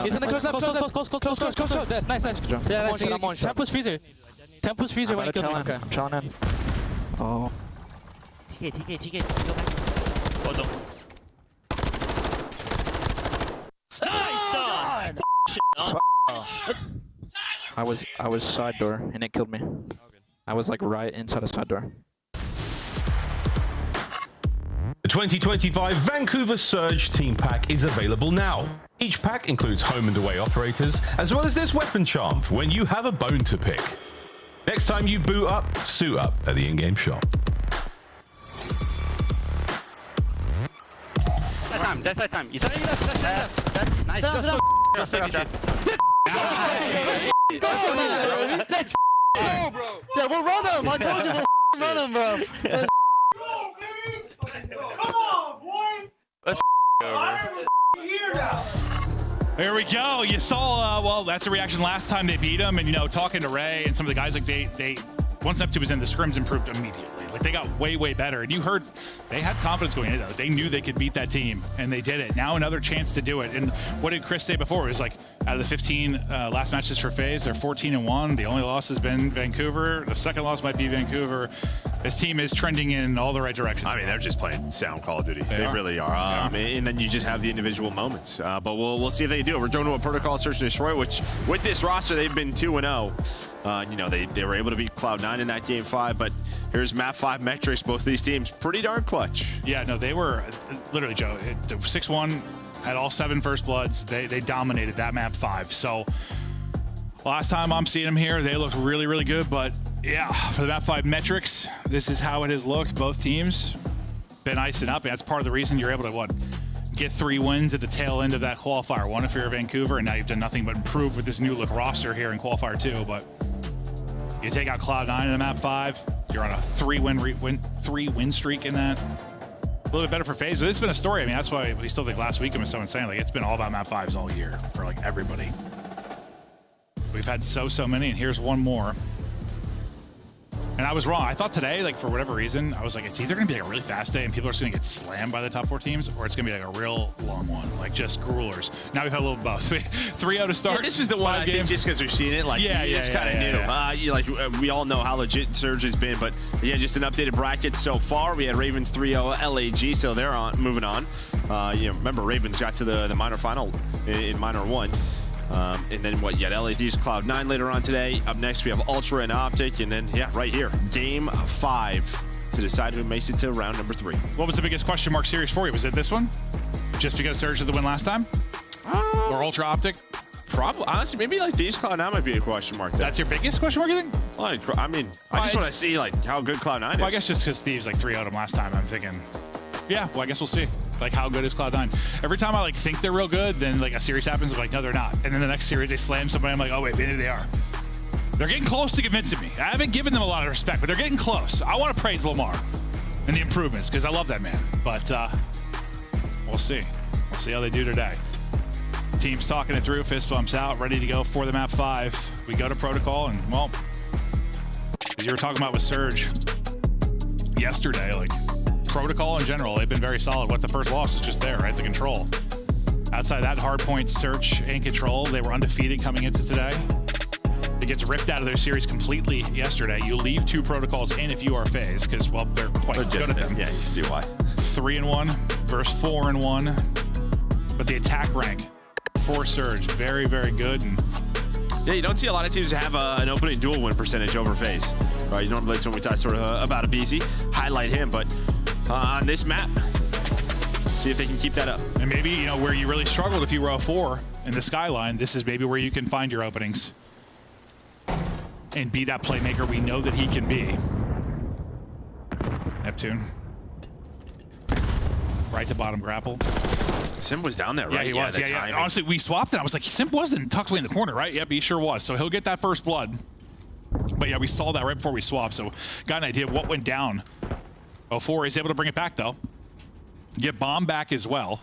He's gonna close left, close. Dead. Nice. Good job. Yeah, I'm on shot. Tempus Freezer when he killed me. Okay, I'm chilling in. Oh. TK. Go back. Hold on. Nice done! I was side door and it killed me. I was like right inside a side door. The 2025 Vancouver Surge Team Pack is available now. Each pack includes home and away operators, as well as this weapon charm for when you have a bone to pick. Next time you boot up, suit up at the in-game shop. That's that time. That's nice. Go. Let's go, bro. Yeah, we'll run him. I told you we'll run him, bro. Let's go, baby. Come on, boys. Let's go, There we go. You saw, well, that's a reaction last time they beat them. And, you know, talking to Ray and some of the guys, like they once Neptune was in, the scrims improved immediately. Like they got way better. And you heard they had confidence going into it. They knew they could beat that team, and they did it. Now another chance to do it. And what did Chris say before? It was like out of the 15 last matches for FaZe, they're 14-1. The only loss has been Vancouver. The second loss might be Vancouver. This team is trending in all the right directions. I mean, they're just playing sound Call of Duty. They really are. And then you just have the individual moments. But we'll see if they do it. We're doing a protocol search and destroy, which with this roster, they've been 2-0. You know, they were able to beat Cloud9 in that game 5, but here's map 5 metrics. Both of these teams pretty darn clutch. Yeah, no, they were literally, Joe, 6-1 had all 7 first bloods. They dominated that map 5. So last time I'm seeing them here, they looked really good. But yeah, for the map 5 metrics, this is how it has looked. Both teams been icing up. And that's part of the reason you're able to get 3 wins at the tail end of that qualifier. 1 if you're Vancouver, and now you've done nothing but improve with this new look roster here in qualifier 2. But you take out Cloud9 in the map 5, you're on a 3-win streak in that. A little bit better for FaZe, but it's been a story. I mean, that's why we still think last weekend was so insane. Like, it's been all about map 5s all year for like everybody. We've had so many, and here's one more. And I was wrong. I thought today, like, for whatever reason, I was like, it's either going to be like a really fast day and people are just going to get slammed by the top 4 teams, or it's going to be like a real long one, like just gruelers. Now we've had a little both. 3 out of start. Yeah, this was the one I think just because we've seen it. Like, it's kind of new. Like, we all know how legit Surge has been, but yeah, just an updated bracket so far. We had Ravens 3-0 LAG, so they're moving on. You know, remember Ravens got to the minor final in minor 1. And then you got LAD's Cloud9 later on today. Up next, we have Ultra and Optic. And then, yeah, right here, game 5 to decide who makes it to round number 3. What was the biggest question mark series for you? Was it this one? Just because Surge did the win last time? Or Ultra Optic? Probably. Honestly, maybe like these Cloud9 might be a question mark there. That's your biggest question mark, you think? Well, I mean, I just want to see like how good Cloud9 is. Well, I guess just because Steve's like 3-0'd him last time, I'm thinking, yeah, well, I guess we'll see. Like, how good is Cloud9? Every time I like think they're real good, then like a series happens, I'm like, no, they're not. And then the next series they slam somebody, I'm like, oh wait, maybe they are. They're getting close to convincing me. I haven't given them a lot of respect, but they're getting close. I want to praise Lamar and the improvements because I love that man. But we'll see. We'll see how they do today. Team's talking it through, fist bumps out, ready to go for the map 5. We go to protocol, and well, as you were talking about with Surge yesterday, like protocol in general, they've been very solid. What the first loss is just there, right? The control. Outside that, Hardpoint, Search, and Control, they were undefeated coming into today. It gets ripped out of their series completely yesterday. You leave 2 protocols in if you are FaZe, because, well, they're quite good at them. Yeah, you see why. 3-1 versus 4-1. But the attack rank for Surge, very, very good. And yeah, you don't see a lot of teams have an opening duel win percentage over FaZe. Right, normally it's when we talk sort of about a BZ, highlight him, but on this map, see if they can keep that up. And maybe, you know, where you really struggled if you were a 4 in the Skyline, this is maybe where you can find your openings and be that playmaker we know that he can be. Neptune. Right to bottom grapple. Sim was down there, right? Yeah, he was. Yeah. Honestly, we swapped it. I was like, Sim wasn't tucked away in the corner, right? Yep, he sure was. So he'll get that first blood. But yeah, we saw that right before we swapped, so got an idea of what went down. 04 is able to bring it back, though. Get bomb back as well.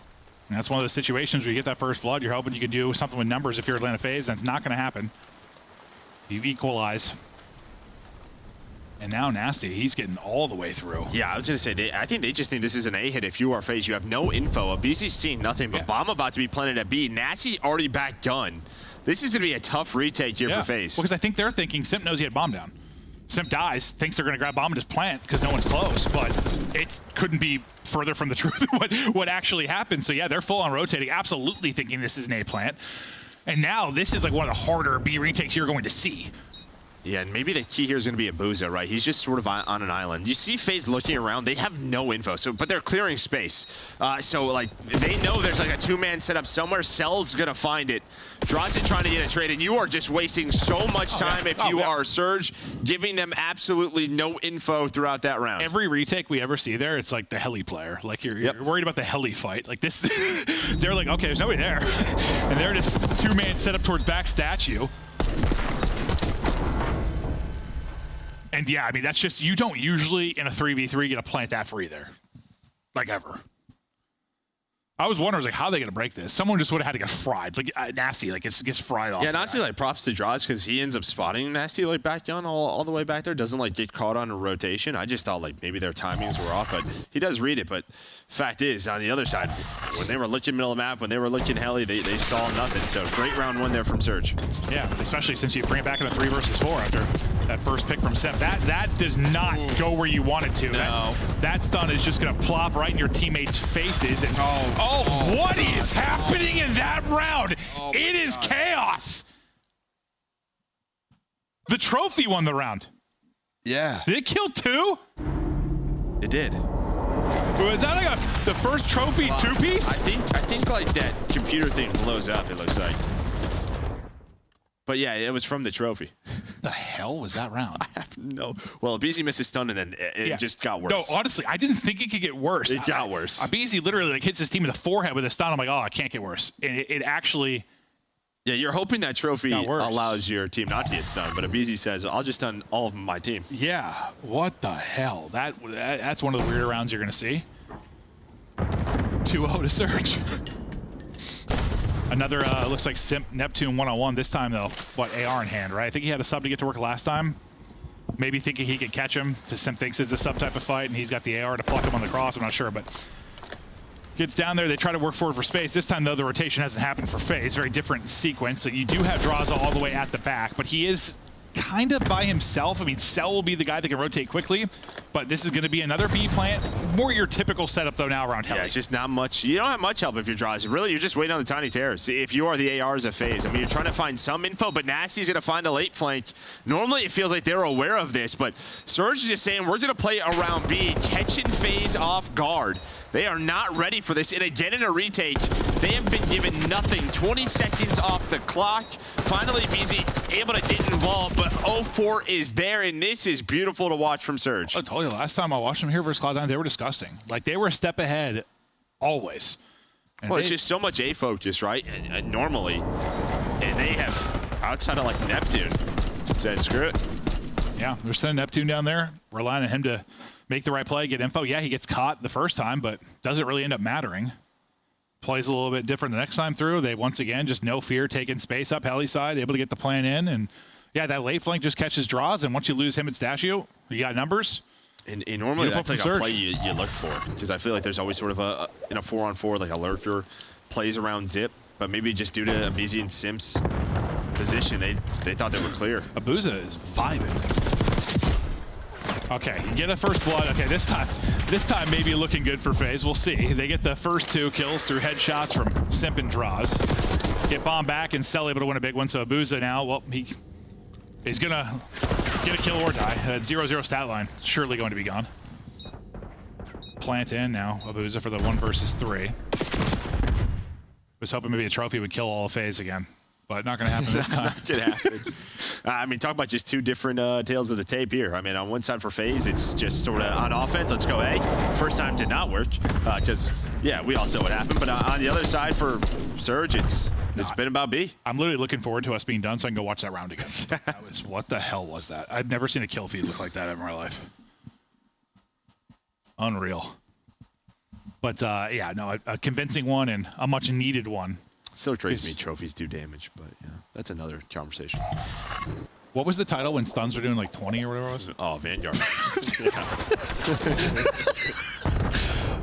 And that's one of those situations where you get that first blood. You're hoping you can do something with numbers if you're Atlanta FaZe. That's not going to happen. You equalize. And now Nasty, he's getting all the way through. Yeah, I was going to say, I think they just think this is an A hit if you are FaZe. You have no info. BC's seeing nothing, but bomb about to be planted at B. Nasty already back gun. This is going to be a tough retake here for FaZe. Well, because I think they're thinking Simp knows he had bomb down. Simp dies, thinks they're going to grab bomb and just plant because no one's close, but it couldn't be further from the truth what actually happened. So yeah, they're full on rotating, absolutely thinking this is an A plant. And now this is like one of the harder B retakes you're going to see. Yeah, and maybe the key here is going to be Abuza, right? He's just sort of on an island. You see FaZe looking around. They have no info, but they're clearing space. So, like, they know there's, like, a 2-man setup somewhere. Cell's going to find it. Drawson trying to get a trade, and you are just wasting so much time if you are Surge, giving them absolutely no info throughout that round. Every retake we ever see there, it's like the heli player. Like, you're worried about the heli fight. Like, this, they're like, okay, there's nobody there. And they're just 2-man setup towards back statue. And yeah, I mean, that's just, you don't usually in a 3v3 get a plant that free there. Like, ever. I was wondering, like, how are they going to break this? Someone just would have had to get fried. Like, Nasty, like, it gets fried off. Yeah, and honestly, like, props to Draws because he ends up spotting Nasty, like, back on all the way back there. Doesn't, like, get caught on a rotation. I just thought, like, maybe their timings were off, but he does read it. But fact is, on the other side, when they were looking middle of the map, when they were looking heli, they saw nothing. So, great round 1 there from Surge. Yeah, especially since you bring it back in a 3 versus 4 after that first pick from Simp. That does not go where you want it to. No. That stun is just going to plop right in your teammates' faces. And what is happening in that round? It is chaos. The trophy won the round. Yeah. Did it kill 2? It did. Was that like the first trophy 2-piece? I think like that computer thing blows up, it looks like. But yeah, it was from the trophy. The hell was that round? I have no. Well, BZ missed his stun and then it just got worse. No, honestly, I didn't think it could get worse. It got worse. BZ literally like hits his team in the forehead with a stun. I'm like, oh, it can't get worse. And it actually. Yeah, you're hoping that trophy allows your team not to get stunned, but Abizi says, I'll just stun all of my team. Yeah, what the hell? That's one of the weirder rounds you're going to see. 2-0 to Surge. Another, looks like Simp Neptune 1-on-1 this time, though. What, AR in hand, right? I think he had a sub to get to work last time. Maybe thinking he could catch him. Simp thinks it's a sub type of fight, and he's got the AR to pluck him on the cross. I'm not sure, but gets down there. They try to work forward for space. This time, though, the rotation hasn't happened for FaZe. Very different sequence. So you do have Draza all the way at the back, but he is kind of by himself. I mean, Cell will be the guy that can rotate quickly, but this is going to be another B plant. More your typical setup, though, now around Heli. Yeah, it's just not much. You don't have much help if you're Draza. Really, you're just waiting on the tiny terrors. If you are the ARs of FaZe, I mean, you're trying to find some info, but Nasty's going to find a late flank. Normally, it feels like they're aware of this, but Surge is just saying, we're going to play around B, catching FaZe off guard. They are not ready for this. And again, in a retake, they have been given nothing. 20 seconds off the clock. Finally, BZ able to get involved, but 0-4 is there, and this is beautiful to watch from Surge. I told you, last time I watched them here versus Cloud9, they were disgusting. Like, they were a step ahead always. And well, it's just so much A focus, right? And normally, and they have, outside of like Neptune, said screw it. Yeah, they're sending Neptune down there, relying on him to make the right play, get info. Yeah, he gets caught the first time, but doesn't really end up mattering. Plays a little bit different the next time through. They, once again, just no fear, taking space up Heli side, able to get the plan in. And yeah, that late flank just catches draws, and once you lose him at Stashio, you got numbers. And normally that's like a play you look for, because I feel like there's always sort of in a 4-on-4, like a lurker plays around Zip, but maybe just due to BZ and Simps position. They thought they were clear. Abuza is vibing. Okay, you get a first blood. Okay, this time maybe looking good for FaZe. We'll see. They get the first 2 kills through headshots from Simp and Draws. Get bomb back and Cell able to win a big one. So Abuza now, well, he's gonna get a kill or die. That 0-0 stat line surely going to be gone. Plant in now, Abuza for the 1 versus 3. Was hoping maybe a trophy would kill all of FaZe again, but not gonna happen this time. Not gonna happen. I mean, talk about just 2 different tales of the tape here. I mean, on one side for FaZe, it's just sort of on offense, let's go A. First time did not work, just, yeah, we all saw what happened. But on the other side for Surge, it's been about B. I'm literally looking forward to us being done so I can go watch that round again. What the hell was that? I'd never seen a kill feed look like that in my life. Unreal. But yeah, no, a convincing one and a much needed one. Still crazy me trophies do damage, but yeah, that's another conversation. What was the title when stuns were doing like 20 or whatever it was? Oh, Vanguard.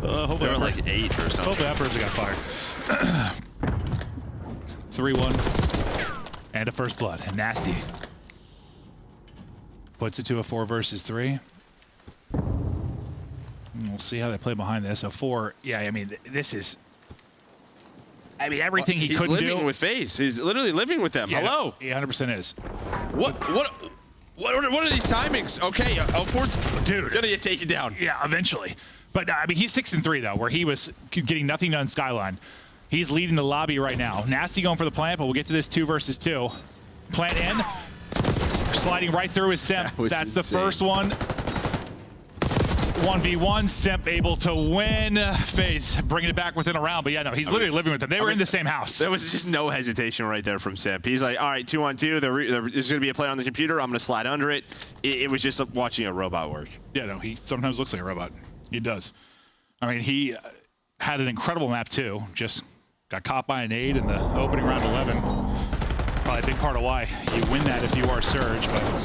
Hopefully they were like 8 or something. Hopefully that person got fired. 3-1 and a first blood. Nasty. Puts it to a 4 versus 3. And we'll see how they play behind this. So 4, yeah, I mean, this is... I mean, everything he couldn't do. He's living with FaZe. He's literally living with them. Yeah, Hello. No, he 100% is. What are these timings? Okay, 0-4's dude gonna get taken down. Yeah, eventually. But I mean, he's 6-3 though, where he was getting nothing done Skyline. He's leading the lobby right now. Nasty going for the plant, but we'll get to this 2 versus 2. Plant in, sliding right through his Simp. That's the first one. 1v1, Simp able to win. FaZe bringing it back within a round, but yeah, no, he's literally living with them. They were in the same house. There was just no hesitation right there from Simp. He's like, all right, 2-on-2. There's going to be a play on the computer. I'm going to slide under it. It was just watching a robot work. Yeah, no, he sometimes looks like a robot. He does. I mean, he had an incredible map too. Just got caught by an nade in the opening round 11. Probably a big part of why you win that if you are Surge, but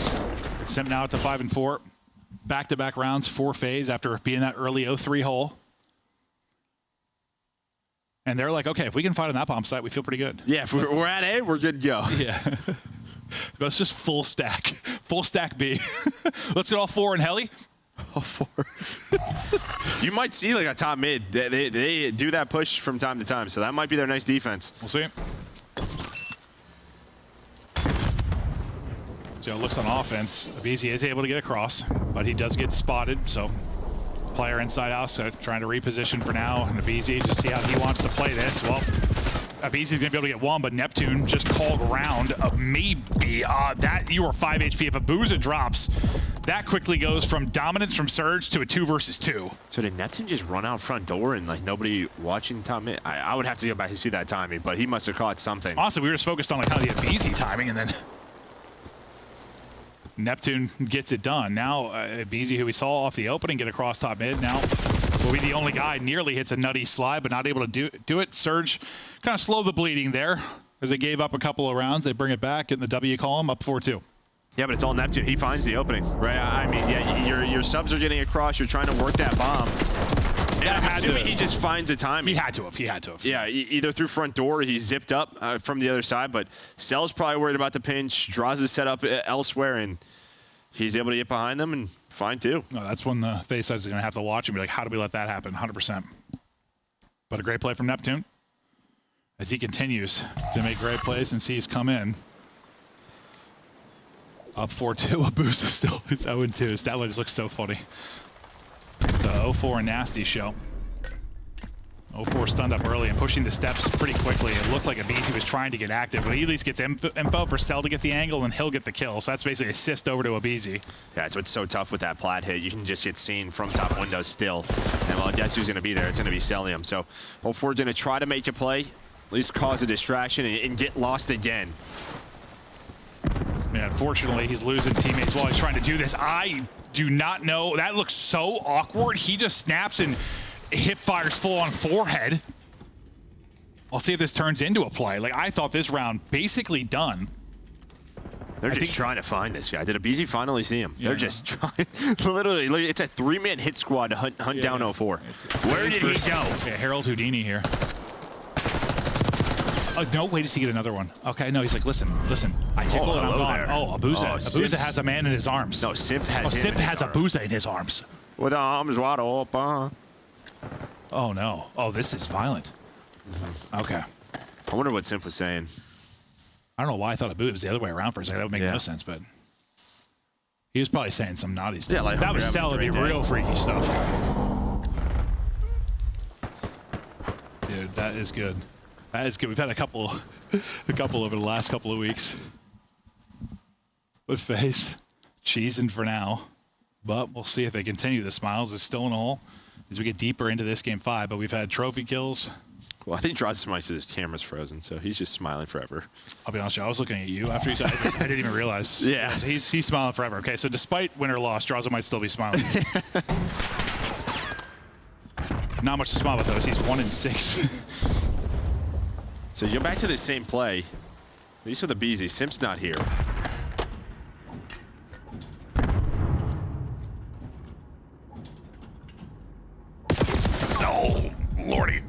Simp now to 5-4. Back-to-back rounds for FaZe after being that early 0-3 hole. And they're like, okay, if we can fight on that bomb site, we feel pretty good. Yeah, if we're at A, we're good to go. Yeah. Let's just full stack B. Let's get all 4 in heli. All 4. You might see like a top mid. They do that push from time to time, so that might be their nice defense. We'll see. So it looks on offense. Abizi is able to get across, but he does get spotted. So player inside house trying to reposition for now. And Abizi, just see how he wants to play this. Well, Abizi's gonna be able to get 1, but Neptune just called round. Maybe that you are 5 HP. If Abuza drops, that quickly goes from dominance from Surge to a 2 versus 2. So did Neptune just run out front door and like nobody watching Tom? I would have to go back and see that timing, but he must have caught something. Honestly, we were just focused on like kind of the Abizi timing, and then Neptune gets it done. Now, Abizi, who we saw off the opening, get across top mid. Now will be the only guy. Nearly hits a nutty slide, but not able to do it. Surge kind of slow the bleeding there as they gave up a couple of rounds. They bring it back in the W column, up 4-2. Yeah, but it's all Neptune. He finds the opening, right? I mean, yeah, your subs are getting across. You're trying to work that bomb. Yeah, I'm assuming he just finds a time. He had to have. Yeah, either through front door or he zipped up from the other side, but Cell's probably worried about the pinch, draws his setup elsewhere, and he's able to get behind them and find 2. No, that's when the FaZe side is going to have to watch and be like, how do we let that happen? 100%. But a great play from Neptune as he continues to make great plays and sees come in. Up 4-2, Abuza still is 0-2. Stat line just looks so funny. It's a 0-4 and Nasty show. 0-4 stunned up early and pushing the steps pretty quickly. It looked like Abizi was trying to get active, but he at least gets info for Cell to get the angle, and he'll get the kill. So that's basically assist over to Abizi. Yeah, that's what's so tough with that plat hit. You can just get seen from top windows still. And well, guess who's going to be there? It's going to be Cellium. So 0-4 going to try to make a play, at least cause a distraction, and get lost again. Yeah, unfortunately, he's losing teammates while he's trying to do this. I do not know. That looks so awkward. He just snaps and hip fires full on forehead. I'll see if this turns into a play. Like, I thought this round basically done. They're just trying to find this guy. Did Abizi finally see him? Yeah, they're just trying. Literally, look, it's a 3-man hit squad to hunt down 0-4. Where did he go? Yeah, Harold Houdini here. No, wait, does he get another one? Okay, no, he's like, listen, I tickle and I'm gone. There. Oh, Abuza. Abuza has a man in his arms. No, Simp has Simp has Abuza in his arms. With arms wide open. Oh, no. Oh, this is violent. Okay. I wonder what Simp was saying. I don't know why I thought Abuza was the other way around for a second. That would make no sense, but he was probably saying some naughty stuff. Yeah, like that was Cell, it'd be real freaky stuff. Dude, that is good. That is good. We've had a couple over the last couple of weeks. But FaZe cheesing for now. But we'll see if they continue. The smiles is still in the hole as we get deeper into this game 5. But we've had trophy kills. Well, I think Draws might his camera's frozen, so he's just smiling forever. I'll be honest with you, I was looking at you after you said I didn't even realize. Yeah. So he's smiling forever. Okay, so despite win or loss, Draws might still be smiling. Not much to smile about, though, as he's 1-6. So you go back to the same play. At least with the BZ, Simp's not here. So, Lordy.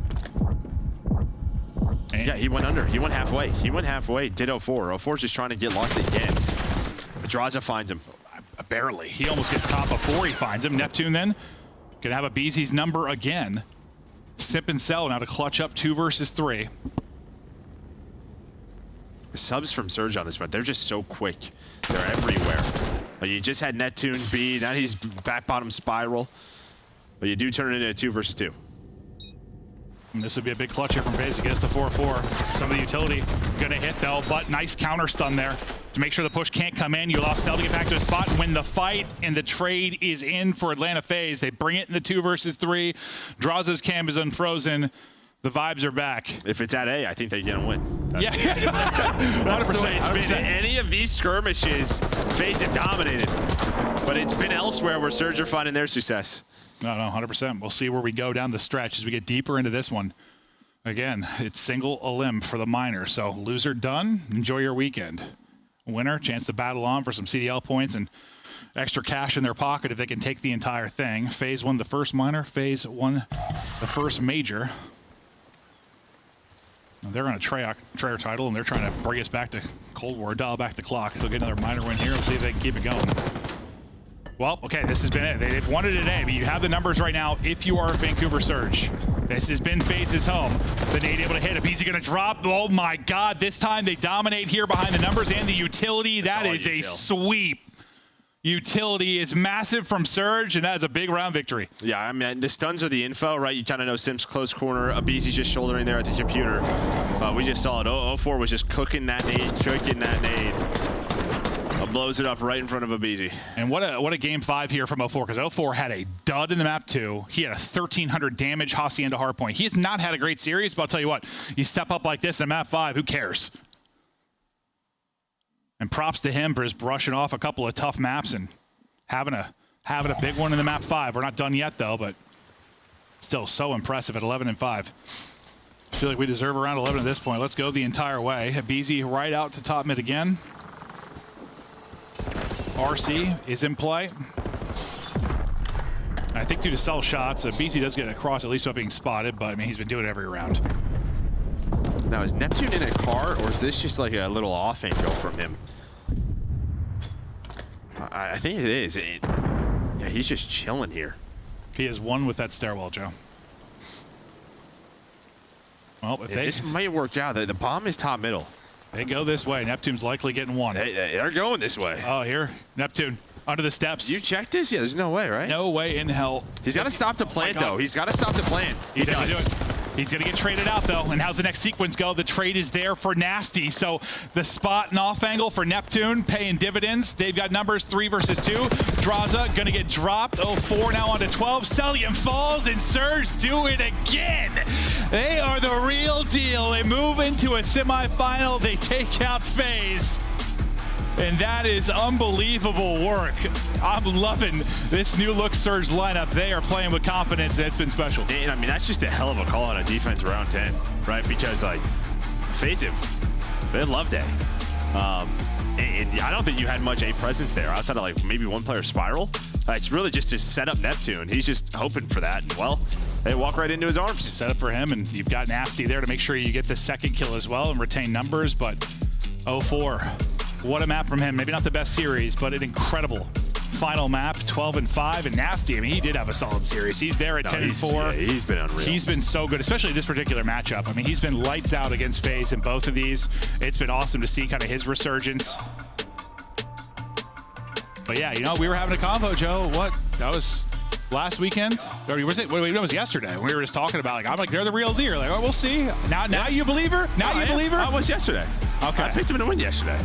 Yeah, he went under. He went halfway. He went halfway. Did 04. 04's just trying to get lost again. But Draza finds him. Barely. He almost gets caught before he finds him. Neptune then gonna have a BZ's number again. Sip and Cell now to clutch up 2 versus 3. The subs from Surge on this one, they're just so quick. They're everywhere. But you just had Neptune B, now he's back bottom spiral. But you do turn it into a 2 versus 2. And this would be a big clutch here from FaZe against the 4-4. Some of the utility gonna hit though, but nice counter stun there to make sure the push can't come in. You allow Cell to get back to his spot. When the fight and the trade is in for Atlanta FaZe, they bring it in the 2 versus 3. Draza's cam is unfrozen. The vibes are back. If it's at A, I think they're gonna win. Yeah, 100%. It's been any of these skirmishes, FaZe have dominated. But it's been elsewhere where Surge are finding their success. No, 100%. We'll see where we go down the stretch as we get deeper into this one. Again, it's single elim for the minor. So loser done. Enjoy your weekend. Winner, chance to battle on for some CDL points and extra cash in their pocket if they can take the entire thing. FaZe won the first minor. FaZe won the first major. They're on a Treyarch title, and they're trying to bring us back to Cold War, dial back the clock. They'll get another minor win here. We'll see if they can keep it going. Well, okay, this has been it. They've won it today, but you have the numbers right now if you are Vancouver Surge. This has been FaZe's home. The nade able to hit. Abizi going to drop. Oh, my God. This time they dominate here behind the numbers and the utility. That is a sweep. Utility is massive from Surge, and that is a big round victory. Yeah, I mean, the stuns are the info, right? You kind of know Sim's close corner. Abizi's just shouldering there at the computer. We just saw it. 04 was just cooking that nade. Blows it up right in front of Abizi. And what a game 5 here from 04, because 04 had a dud in the map 2. He had a 1,300 damage Hacienda Hardpoint. He has not had a great series, but I'll tell you what, you step up like this in map 5, who cares? And props to him for his brushing off a couple of tough maps and having a big one in the map 5. We're not done yet though, but still so impressive at 11-5. I feel like we deserve around 11 at this point. Let's go the entire way. Abizi right out to top mid again. RC is in play. I think due to cell shots, BC does get across at least without being spotted, but I mean, he's been doing it every round. Now, is Neptune in a car, or is this just like a little off angle from him? I think it is. Yeah, he's just chilling here. He has one with that stairwell, Joe. Well, if this might work out. The bomb is top middle. They go this way. Neptune's likely getting one. They're going this way. Oh, here. Neptune under the steps. You checked this? Yeah, there's no way, right? No way in hell. He's got to stop to plant, though. He's got to stop to plant. He does. He's going to get traded out, though. And how's the next sequence go? The trade is there for Nasty. So the spot and off angle for Neptune paying dividends. They've got numbers 3 versus 2. Draza going to get dropped. 04 now on to 12. Celium falls, and Surge do it again. They are the real deal. They move into a semifinal. They take out FaZe. And that is unbelievable work. I'm loving this new look Surge lineup. They are playing with confidence, and it's been special. And I mean, that's just a hell of a call on a defense round 10, right? Because, like, FaZe, they loved it. And I don't think you had much A presence there outside of, like, maybe one player Spiral. It's really just to set up Neptune. He's just hoping for that. Well, They walk right into his arms. Set up for him, and you've got Nasty there to make sure you get the second kill as well and retain numbers, but 0-4. What a map from him. Maybe not the best series, but an incredible final map, 12-5, and Nasty. I mean, he did have a solid series. He's there at 10-4. Yeah, he's been unreal. He's been so good, especially this particular matchup. I mean, he's been lights out against FaZe in both of these. It's been awesome to see kind of his resurgence. But yeah, you know, we were having a convo, Joe. What? That was last weekend? Or was it? It was yesterday. We were just talking about, like, I'm like, they're the real deal. Like, oh, we'll see. Now you believe her? Now you believe her? I was yesterday. Okay. I picked him to win yesterday.